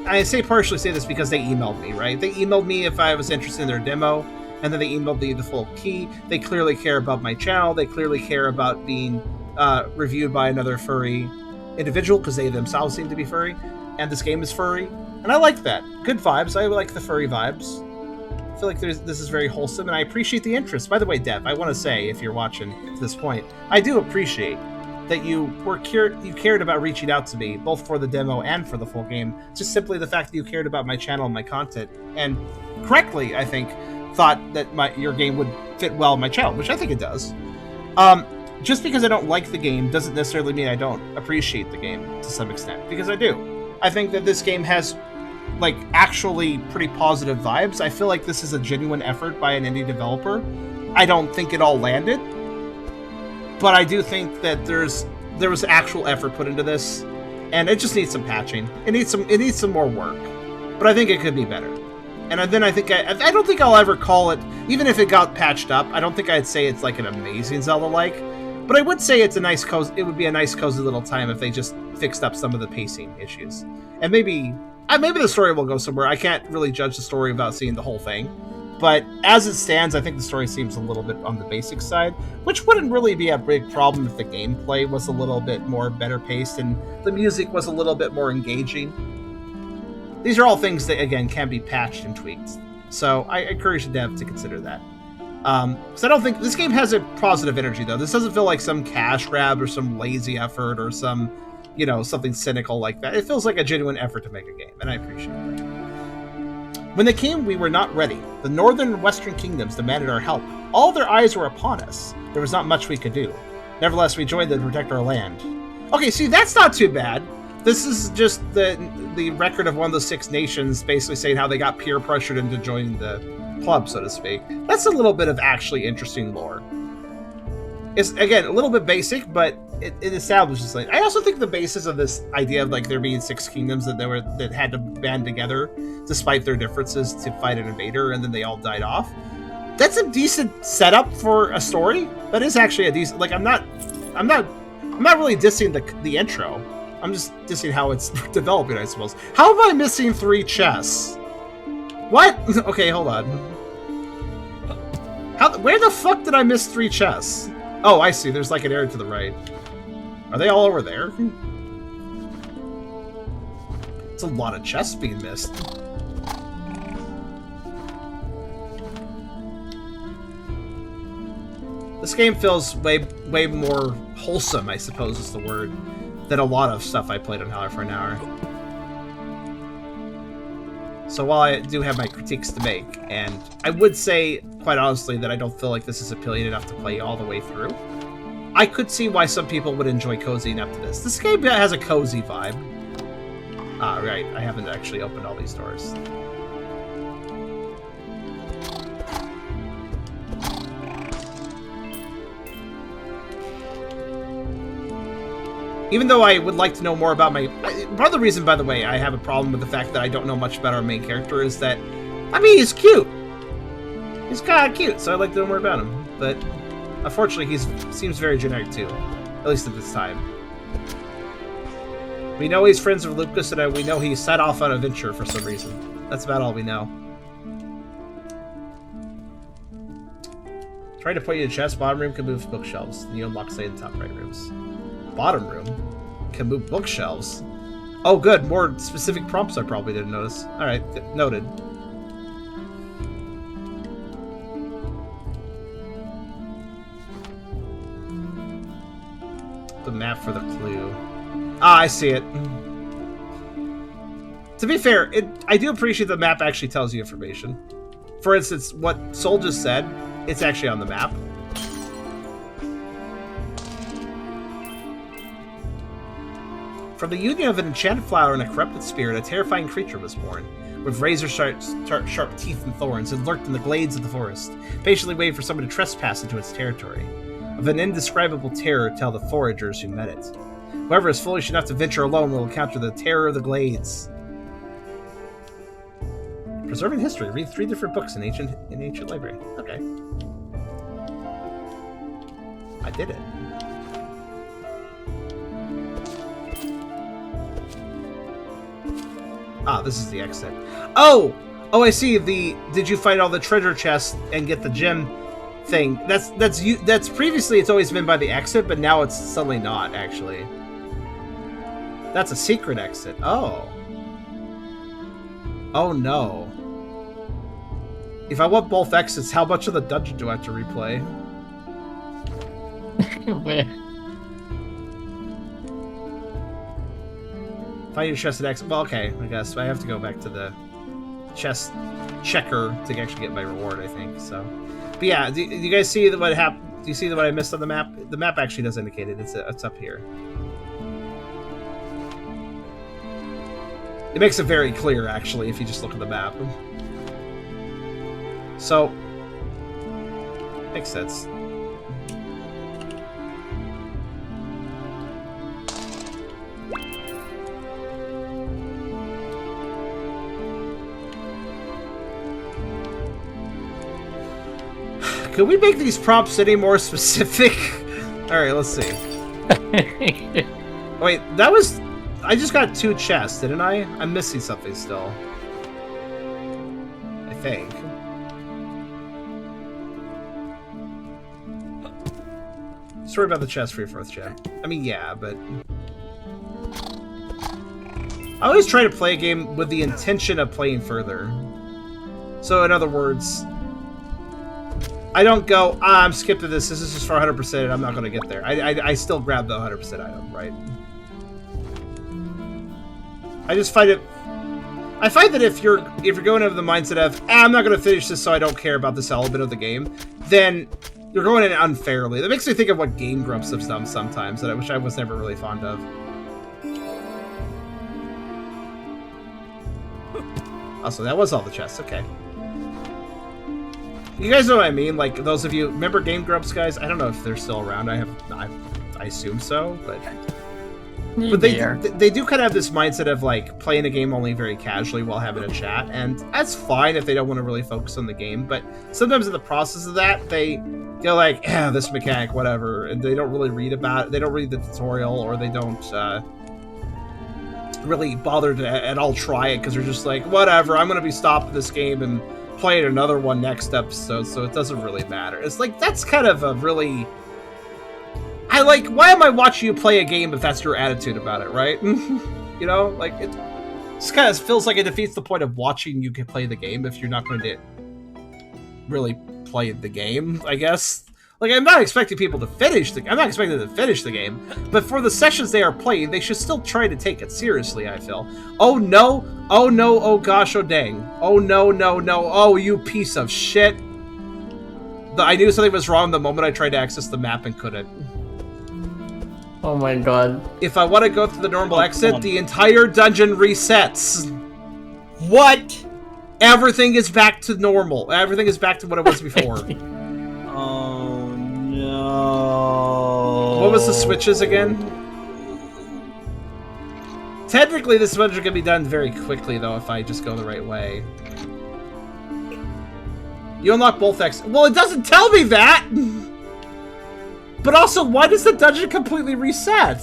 I partially say this because they emailed me, right? They emailed me if I was interested in their demo, and then they emailed me the full key. They clearly care about my channel. They clearly care about being reviewed by another furry individual, because they themselves seem to be furry, and this game is furry. And I like that. Good vibes. I like the furry vibes. I feel like this is very wholesome, and I appreciate the interest. By the way, Dev, I want to say, if you're watching to this point, I do appreciate that you cared about reaching out to me, both for the demo and for the full game. Just simply the fact that you cared about my channel and my content, and correctly, I think, thought that your game would fit well in my channel, which I think it does. Just because I don't like the game doesn't necessarily mean I don't appreciate the game to some extent, because I do. I think that this game has, like, actually pretty positive vibes. I feel like this is a genuine effort by an indie developer. I don't think it all landed, but I do think that there was actual effort put into this, and it just needs some patching. It needs some more work, but I think it could be better. And then I don't think I'll ever call it, even if it got patched up, I don't think I'd say it's like an amazing Zelda-like, but I would say it would be a nice cozy little time if they just fixed up some of the pacing issues. And maybe the story will go somewhere. I can't really judge the story without seeing the whole thing. But as it stands, I think the story seems a little bit on the basic side, which wouldn't really be a big problem if the gameplay was a little bit more better paced and the music was a little bit more engaging. These are all things that, again, can be patched and tweaked. So I encourage the dev to consider that. Because I don't think... This game has a positive energy, though. This doesn't feel like some cash grab or some lazy effort or some, something cynical like that. It feels like a genuine effort to make a game, and I appreciate it. When they came, we were not ready. The northern and western kingdoms demanded our help. All their eyes were upon us. There was not much we could do. Nevertheless, we joined them to protect our land. Okay, see, that's not too bad. This is just the record of one of the 6 nations basically saying how they got peer pressured into joining the club, so to speak. That's a little bit of actually interesting lore. It's, again, a little bit basic, but it establishes like. I also think the basis of this idea of like there being 6 kingdoms that had to band together despite their differences to fight an invader, and then they all died off. That's a decent setup for a story. That is actually a decent. Like I'm not really dissing the intro. I'm just dissing how it's developing, I suppose. How am I missing 3 chests? What? Okay, hold on. Where the fuck did I miss 3 chests? Oh, I see. There's like an area to the right. Are they all over there? It's a lot of chests being missed. This game feels way more wholesome, I suppose is the word, than a lot of stuff I played on Howler for an Hour. So while I do have my critiques to make, and I would say, quite honestly, that I don't feel like this is appealing enough to play all the way through, I could see why some people would enjoy cozying up to this. This game has a cozy vibe. Ah, right, I haven't actually opened all these doors. Even though I would like to know more about part of the reason, by the way, I have a problem with the fact that I don't know much about our main character is that, I mean, he's cute. He's kind of cute, so I'd like to know more about him. But, unfortunately, he seems very generic, too. At least at this time. We know he's friends with Lucas, and we know he set off on a venture for some reason. That's about all we know. Try to point you to chest. Bottom room can move bookshelves. You unlock, say, the top right rooms. Bottom room can move bookshelves. Oh, good. More specific prompts I probably didn't notice. Alright, noted. The map for the clue. Ah, I see it. To be fair, I do appreciate the map actually tells you information. For instance, what Soul just said, it's actually on the map. From the union of an enchanted flower and a corrupted spirit, a terrifying creature was born. With razor-sharp teeth and thorns, it lurked in the glades of the forest, patiently waiting for someone to trespass into its territory. Of an indescribable terror tell the foragers who met it. Whoever is foolish enough to venture alone will encounter the terror of the glades. Preserving history. Read 3 different books in ancient library. Okay. I did it. Ah, this is the exit. Oh! Oh, I see. Did you find all the treasure chests and get the gem thing? That's previously it's always been by the exit, but now it's suddenly not, actually. That's a secret exit. Oh. Oh no. If I want both exits, how much of the dungeon do I have to replay? Where? Find your chest at exit. Well, okay, I guess I have to go back to the chest checker to actually get my reward, I think. So, but yeah, do you guys see what happened? Do you see what I missed on the map? The map actually does indicate it. It's up here. It makes it very clear, actually, if you just look at the map. So, makes sense. Can we make these prompts any more specific? Alright, let's see. Wait, that was... I just got 2 chests, didn't I? I'm missing something still. I think. Sorry about the chest for your 4th gem. I mean, yeah, but... I always try to play a game with the intention of playing further. So, in other words... I don't go, I'm skipping this is just for 100% and I'm not going to get there. I still grab the 100% item, right? I just find it... I find that if you're going into the mindset of, I'm not going to finish this so I don't care about this element of the game, then you're going in unfairly. That makes me think of what Game Grumps have done sometimes, which I was never really fond of. Also, that was all the chests, okay. You guys know what I mean? Like, those of you... Remember Game Grumps, guys? I don't know if they're still around. I assume so, but... But they do kind of have this mindset of, like, playing a game only very casually while having a chat, and that's fine if they don't want to really focus on the game, but sometimes in the process of that, they go like, yeah, this mechanic, whatever, and they don't really read about it, they don't read the tutorial, or they don't, really bother to at all try it because they're just like, whatever, I'm going to be stopping this game and playing another one next episode, so it doesn't really matter. It's like, that's kind of a really... why am I watching you play a game if that's your attitude about it, right? You know, like, it just kind of feels like it defeats the point of watching you play the game if you're not going to really play the game, I guess. Like, I'm not expecting people to finish I'm not expecting them to finish the game, but for the sessions they are playing, they should still try to take it seriously, I feel. Oh no, oh gosh, oh dang. Oh no, oh you piece of shit. I knew something was wrong the moment I tried to access the map and couldn't. Oh my god. If I want to go through the normal exit, the entire dungeon resets. What? Everything is back to normal. Everything is back to what it was before. Oh no. What was the switches again? Technically, this dungeon can be done very quickly, though, if I just go the right way. You unlock both exits. Well, it doesn't tell me that! But also, why does the dungeon completely reset?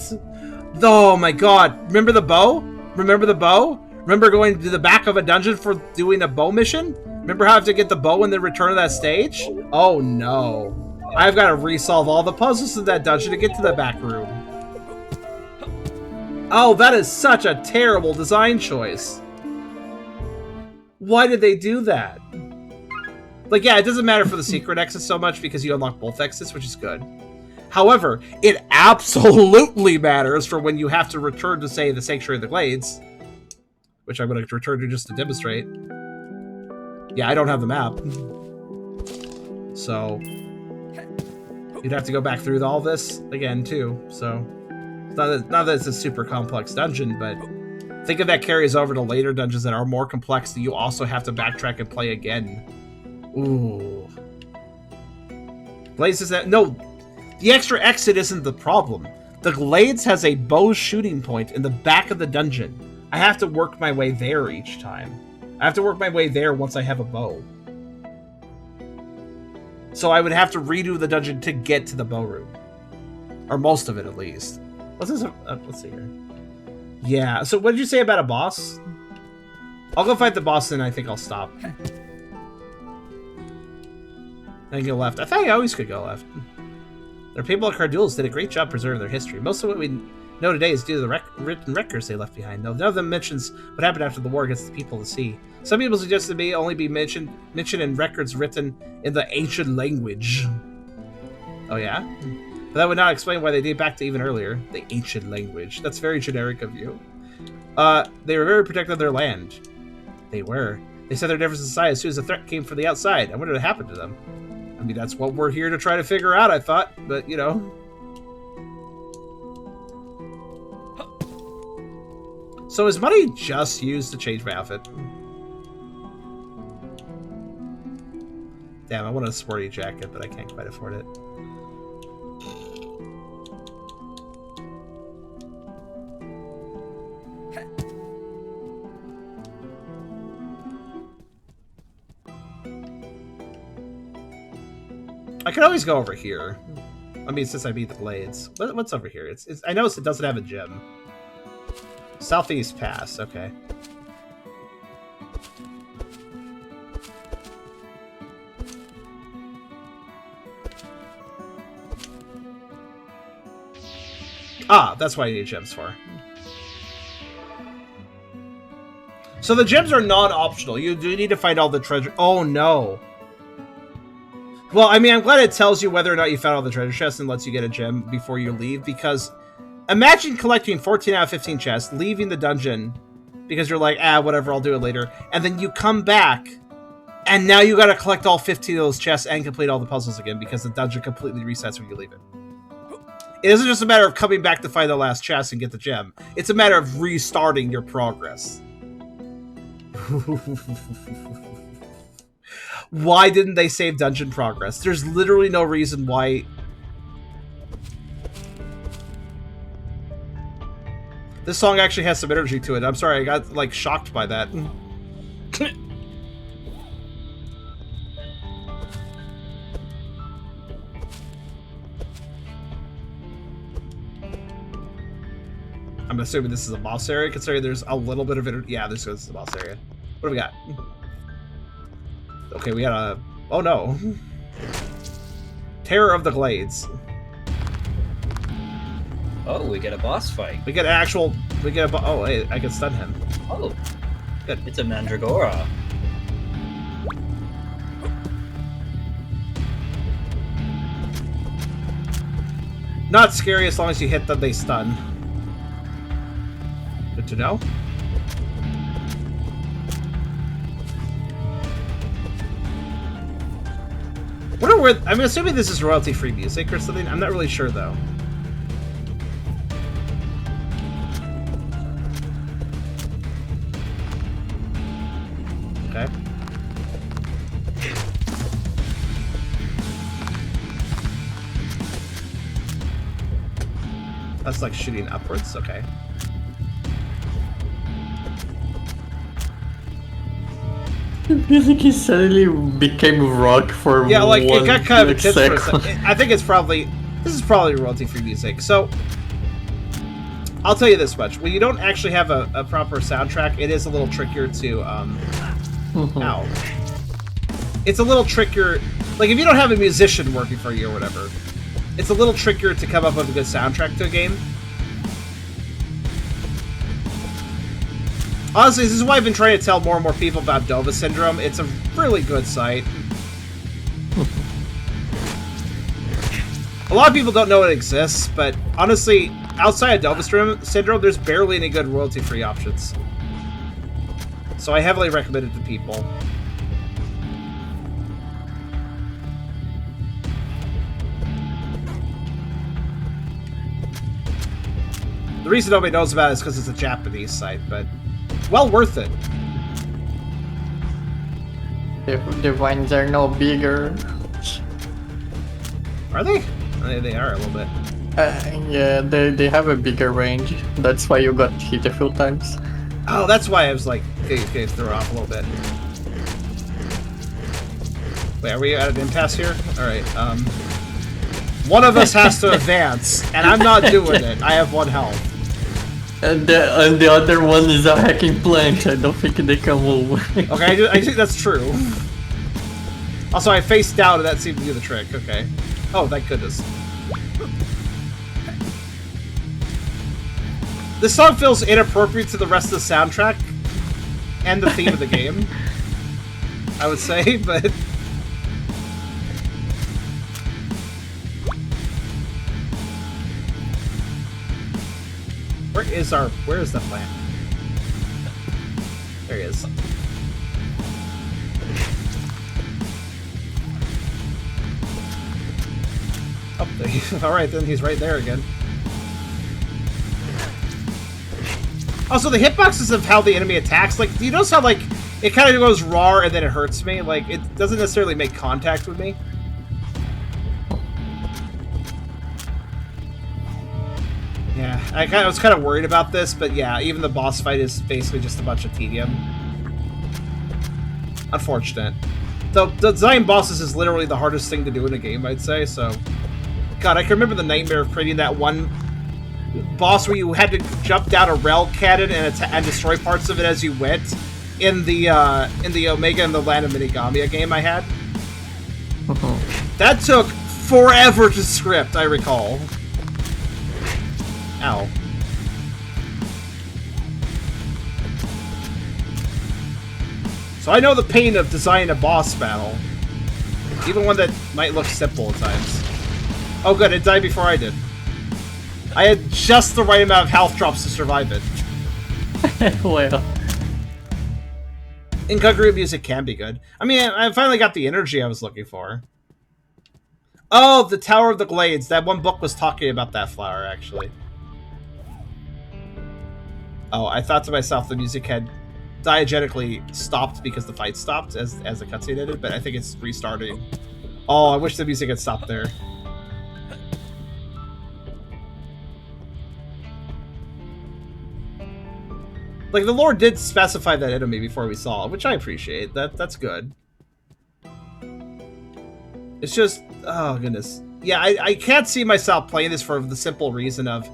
Oh my god. Remember the bow? Remember the bow? Remember going to the back of a dungeon for doing a bow mission? Remember how I have to get the bow and then return to that stage? Oh no. I've got to resolve all the puzzles in that dungeon to get to the back room. Oh, that is such a terrible design choice. Why did they do that? Like, yeah, it doesn't matter for the secret exit so much because you unlock both exits, which is good. However, it absolutely matters for when you have to return to, say, the Sanctuary of the Glades, which I'm going to return to just to demonstrate. Yeah, I don't have the map. So, you'd have to go back through all this again, too. So, not that it's a super complex dungeon, but think if that carries over to later dungeons that are more complex that you also have to backtrack and play again. Ooh. Glades is that... No, the extra exit isn't the problem. The Glades has a bow shooting point in the back of the dungeon. I have to work my way there each time. I have to work my way there once I have a bow. So I would have to redo the dungeon to get to the bow room. Or most of it, at least. What's this? Let's see here. Yeah, so what did you say about a boss? I'll go fight the boss and I think I'll stop. I can go left. I thought I always could go left. Their people at Cardules did a great job preserving their history. Most of what we know today is due to the written records they left behind. None of them mentions what happened after the war against the people of the sea. Some people suggested it may only be mentioned in records written in the ancient language. Oh yeah? But that would not explain why they date back to even earlier. The ancient language. That's very generic of you. They were very protective of their land. They were. They said their difference in society as soon as the threat came from the outside. I wonder what happened to them. I mean, that's what we're here to try to figure out, I thought. But, you know. So is money just used to change my outfit? Damn, I want a sporty jacket, but I can't quite afford it. I could always go over here. I mean, since I beat the Glades. What's over here? I noticed it doesn't have a gym. Southeast Pass, okay. Ah, that's what I need gems for. So the gems are non-optional. You do need to find all the treasure. Oh, no. Well, I mean, I'm glad it tells you whether or not you found all the treasure chests and lets you get a gem before you leave, because imagine collecting 14 out of 15 chests, leaving the dungeon because you're like, whatever, I'll do it later, and then you come back, and now you gotta collect all 15 of those chests and complete all the puzzles again because the dungeon completely resets when you leave it. It isn't just a matter of coming back to find the last chest and get the gem. It's a matter of restarting your progress. Why didn't they save dungeon progress? There's literally no reason why. This song actually has some energy to it. I'm sorry, I got, like, shocked by that. I'm assuming this is a boss area, considering there's a little bit of it. Yeah, this is a boss area. What do we got? Okay, we got a... Oh, no. Terror of the Glades. Oh, we get a boss fight. We get an actual... We get a... Oh, hey, I can stun him. Oh. Good. It's a Mandragora. Not scary as long as you hit them, they stun. Good to know. Wonder where... I'm assuming this is royalty-free music or something. I'm not really sure, though. Okay. That's like shooting upwards, okay. Music suddenly became rock for yeah, like one, it got kind of like, intense for a second. second. I think it's probably this is probably royalty-free music. So I'll tell you this much: when you don't actually have a proper soundtrack, it is a little trickier to ow. It's a little trickier. Like if you don't have a musician working for you or whatever, it's a little trickier to come up with a good soundtrack to a game. Honestly, this is why I've been trying to tell more and more people about Dova Syndrome. It's a really good site. A lot of people don't know it exists, but honestly, outside of Dova Syndrome, there's barely any good royalty-free options. So I heavily recommend it to people. The reason nobody knows about it is because it's a Japanese site, but well worth it. The vines are no bigger. Are they? They are a little bit. Yeah, they have a bigger range. That's why you got hit a few times. Oh, that's why I was like, okay, throw off a little bit. Wait, are we at an impasse here? Alright, one of us has to advance, and I'm not doing it. I have 1 health. And the other one is a hacking plant. I don't think they can move. Okay, I think that's true. Also, I faced down, and that seemed to do the trick. Okay. Oh, thank goodness. This song feels inappropriate to the rest of the soundtrack and the theme of the game, I would say, but... Where is the plant? There he is. Oh, alright, then he's right there again. Also, the hitboxes of how the enemy attacks, like, do you notice how, like, it kind of goes raw and then it hurts me? Like, it doesn't necessarily make contact with me. Yeah, I was kind of worried about this, but yeah, even the boss fight is basically just a bunch of tedium. Unfortunate. The design bosses is literally the hardest thing to do in a game, I'd say, so... God, I can remember the nightmare of creating that one boss where you had to jump down a rail cannon and destroy parts of it as you went in the Omega and the Land of Minigamia game I had. That took forever to script, I recall. Ow. So I know the pain of designing a boss battle. Even one that might look simple at times. Oh good, it died before I did. I had just the right amount of health drops to survive it. Well. Incongruent music can be good. I mean, I finally got the energy I was looking for. Oh, the Tower of the Glades. That one book was talking about that flower, actually. Oh, I thought to myself the music had diegetically stopped because the fight stopped as the cutscene ended, but I think it's restarting. Oh, I wish the music had stopped there. Like, the lore did specify that enemy before we saw it, which I appreciate. That's good. It's just... Oh, goodness. Yeah, I can't see myself playing this for the simple reason of...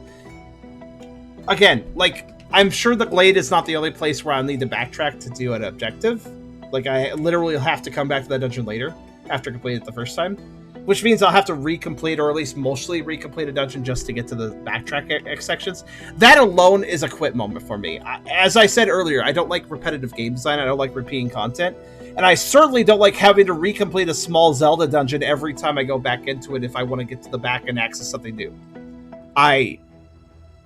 again, like, I'm sure the Glade is not the only place where I'll need to backtrack to do an objective. Like, I literally have to come back to that dungeon later after completing it the first time, which means I'll have to recomplete, or at least mostly recomplete a dungeon just to get to the backtrack sections. That alone is a quit moment for me. As I said earlier, I don't like repetitive game design. I don't like repeating content. And I certainly don't like having to recomplete a small Zelda dungeon every time I go back into it if I want to get to the back and access something new.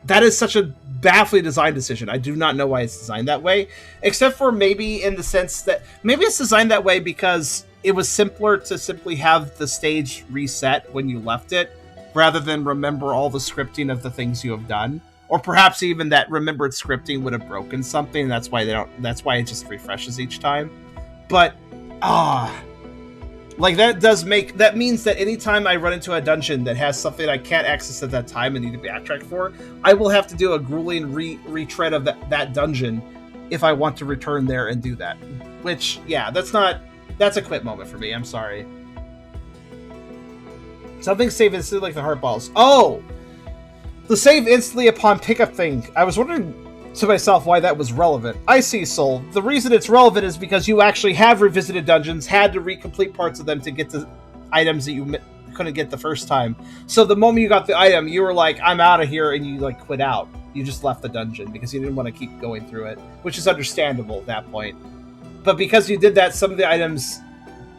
That is such a baffling design decision. I do not know why it's designed that way, except for maybe in the sense that maybe it's designed that way because it was simpler to simply have the stage reset when you left it, rather than remember all the scripting of the things you have done. Or perhaps even that remembered scripting would have broken something, and that's why it just refreshes each time. But like that means that anytime I run into a dungeon that has something I can't access at that time and need to backtrack for, I will have to do a grueling retread of that dungeon if I want to return there and do that. Which, yeah, that's a quit moment for me. I'm sorry. Something save instantly like the heart balls. Oh! The save instantly upon pickup thing. I was wondering to myself why that was relevant. I see, Soul. The reason it's relevant is because you actually have revisited dungeons, had to recomplete parts of them to get to items that you couldn't get the first time. So the moment you got the item, you were like, I'm out of here, and you like quit out. You just left the dungeon because you didn't want to keep going through it, which is understandable at that point. But because you did that, some of the items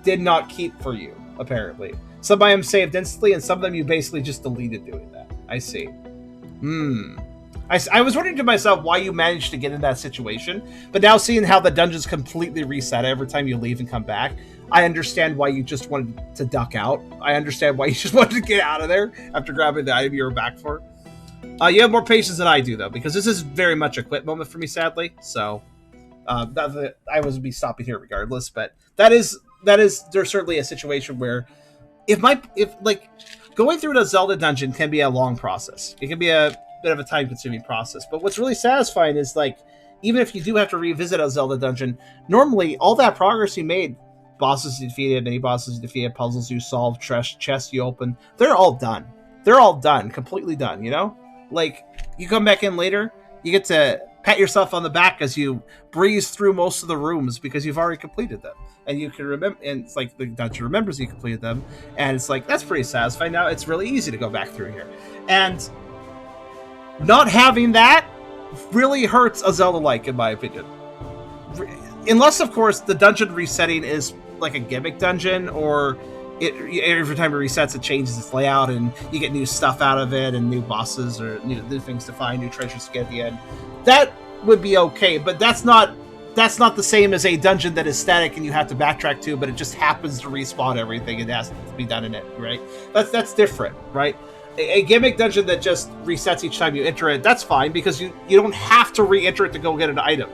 did not keep for you, apparently. Some items saved instantly, and some of them you basically just deleted doing that. I see. I was wondering to myself why you managed to get in that situation, but now seeing how the dungeons completely reset every time you leave and come back, I understand why you just wanted to duck out. I understand why you just wanted to get out of there after grabbing the item you were back for. You have more patience than I do, though, because this is very much a quit moment for me, sadly. So I would be stopping here regardless, but there's certainly a situation where if going through a Zelda dungeon can be a long process. It can be a bit of a time-consuming process, but what's really satisfying is, like, even if you do have to revisit a Zelda dungeon, normally all that progress you made, bosses you defeated, mini bosses you defeated, puzzles you solved, chests you opened, they're all done. They're all done, completely done, you know? Like, you come back in later, you get to pat yourself on the back as you breeze through most of the rooms because you've already completed them. And you can remember, and it's like the dungeon remembers you completed them, and it's like, that's pretty satisfying. Now it's really easy to go back through here. And not having that really hurts a Zelda-like, in my opinion. Unless, of course, the dungeon resetting is like a gimmick dungeon, or every time it resets, it changes its layout, and you get new stuff out of it, and new bosses, or new things to find, new treasures to get at the end. That would be okay, but that's not the same as a dungeon that is static and you have to backtrack to, but it just happens to respawn everything and has to be done in it, right? That's different, right? A gimmick dungeon that just resets each time you enter it, that's fine, because you don't have to re-enter it to go get an item.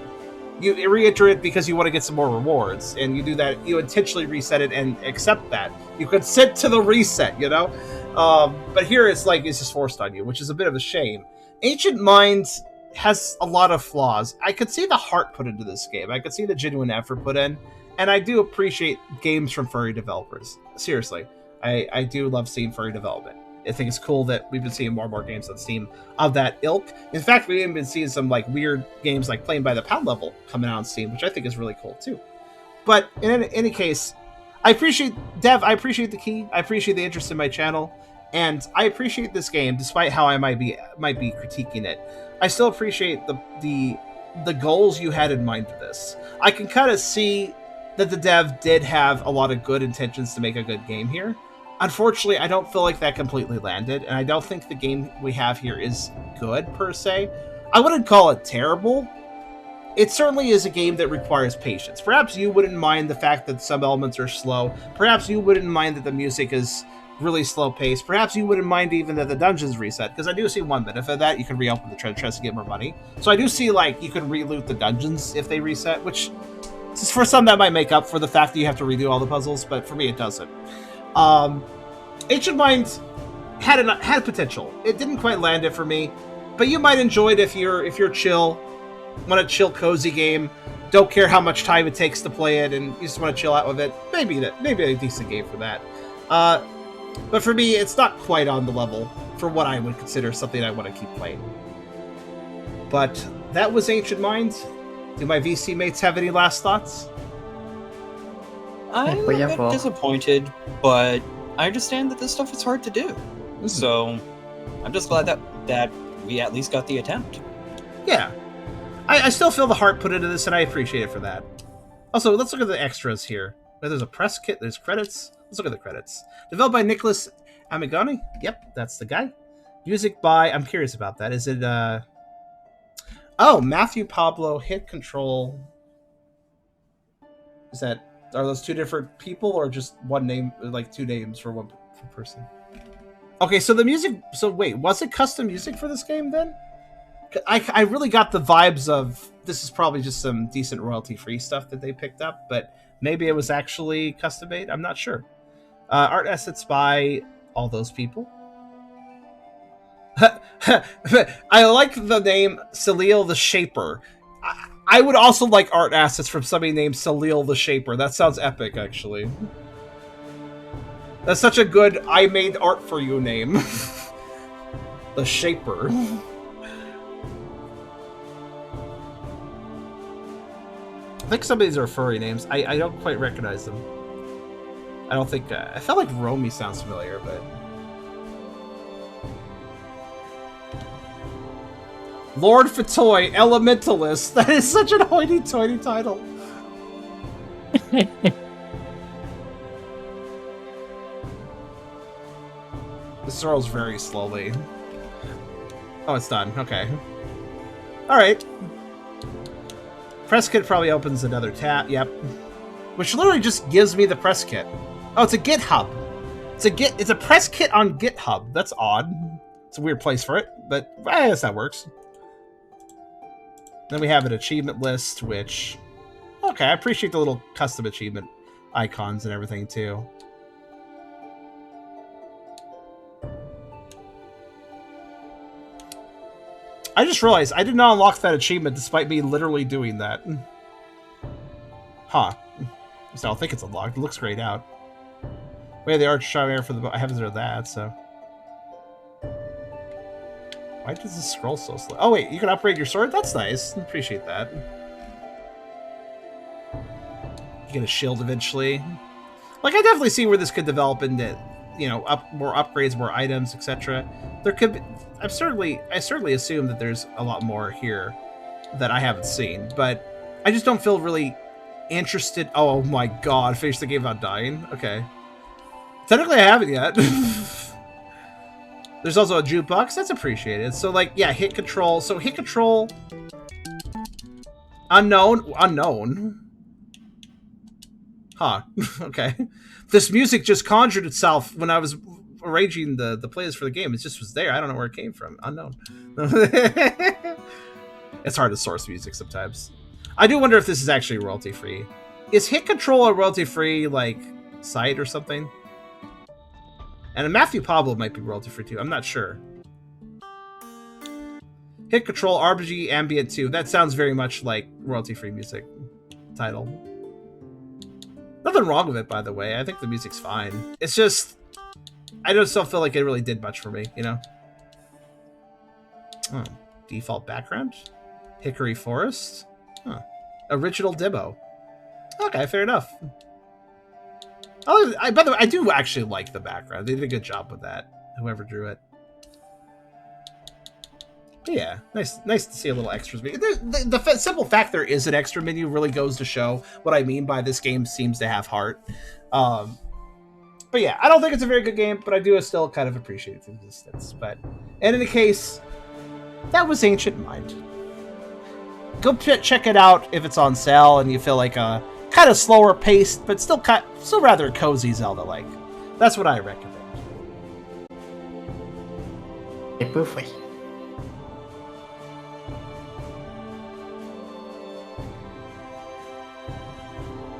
You re-enter it because you want to get some more rewards, and you do that, you intentionally reset it and accept that. You consent to the reset, you know? But here it's just forced on you, which is a bit of a shame. Ancient Minds has a lot of flaws. I could see the heart put into this game. I could see the genuine effort put in, and I do appreciate games from Furry developers. Seriously, I do love seeing Furry development. I think it's cool that we've been seeing more and more games on Steam of that ilk. In fact, we've even been seeing some like weird games like Playing by the Pound level coming out on Steam, which I think is really cool too. But in any case, I appreciate Dev. I appreciate the key. I appreciate the interest in my channel, and I appreciate this game despite how I might be critiquing it. I still appreciate the goals you had in mind for this. I can kind of see that the dev did have a lot of good intentions to make a good game here. Unfortunately, I don't feel like that completely landed, and I don't think the game we have here is good, per se. I wouldn't call it terrible. It certainly is a game that requires patience. Perhaps you wouldn't mind the fact that some elements are slow. Perhaps you wouldn't mind that the music is really slow paced. Perhaps you wouldn't mind even that the dungeons reset, because I do see one benefit of that. You can reopen the treasure chest to get more money. So I do see, like, you can re-loot the dungeons if they reset, which for some that might make up for the fact that you have to redo all the puzzles, but for me it doesn't. Ancient Minds had potential. It didn't quite land it for me, but you might enjoy it if you're chill, want a chill, cozy game, don't care how much time it takes to play it, and you just want to chill out with it. Maybe a decent game for that. But for me, it's not quite on the level for what I would consider something I want to keep playing. But that was Ancient Mind. Do my VC mates have any last thoughts? I'm a bit disappointed, but I understand that this stuff is hard to do. Mm-hmm. So I'm just glad that we at least got the attempt. Yeah. I still feel the heart put into this, and I appreciate it for that. Also, let's look at the extras here. There's a press kit, there's credits. Let's look at the credits. Developed by Nicholas Amigoni. Yep, that's the guy. Music by, I'm curious about that. Is it, oh, Matthew Pablo, Hit Control. Are those two different people, or just one name, like two names for one person? Okay, so the music, so wait, was it custom music for this game then? I really got the vibes of this is probably just some decent royalty-free stuff that they picked up, but maybe it was actually custom-made. I'm not sure. Art assets by all those people. I like the name Salil the Shaper. I would also like art assets from somebody named Salil the Shaper. That sounds epic, actually. That's such a good I made art for you name. The Shaper. I think some of these are furry names. I don't quite recognize them. I don't think... I felt like Romy sounds familiar, but... Lord Fatoy, Elementalist. That is such a hoity-toity title. This swirls very slowly. Oh, it's done. Okay. Alright. Press kit probably opens another tab. Yep. Which literally just gives me the press kit. Oh, it's a GitHub. It's a press kit on GitHub. That's odd. It's a weird place for it, but I guess that works. Then we have an achievement list, which... Okay, I appreciate the little custom achievement icons and everything, too. I just realized I did not unlock that achievement despite me literally doing that. Huh. So I don't think it's unlocked. It looks grayed out. We have the arch air for the... I haven't heard that, so... Why does this scroll so slow? Oh, wait, you can upgrade your sword? That's nice. Appreciate that. You get a shield eventually. Like, I definitely see where this could develop into, you know, more upgrades, more items, etc. There could be... I certainly assume that there's a lot more here that I haven't seen, but I just don't feel really interested. Oh my god, finish the game without dying? Okay. Technically, I haven't yet. There's also a jukebox. That's appreciated. So, like, yeah, hit control. So, hit control. Unknown. Huh. Okay. This music just conjured itself when I was arranging the playlist for the game. It just was there. I don't know where it came from. Unknown. It's hard to source music sometimes. I do wonder if this is actually royalty-free. Is Hit Control a royalty-free, like, site or something? And Matthew Pablo might be royalty-free too. I'm not sure. Hit Control, RPG Ambient 2. That sounds very much like royalty-free music title. Nothing wrong with it, by the way. I think the music's fine. It's just... I just don't feel like it really did much for me, you know? Oh, default background? Hickory Forest? Huh. Original demo. Okay, fair enough. Oh, by the way, I do actually like the background. They did a good job with that, whoever drew it. But yeah, nice to see a little extras. The simple fact there is an extra menu really goes to show what I mean by this game seems to have heart. But yeah, I don't think it's a very good game, but I do still kind of appreciate its existence. But in any case, that was Ancient Mind. Go check it out if it's on sale and you feel like a kind of slower paced, but still rather cozy Zelda-like. That's what I recommend. Perfect.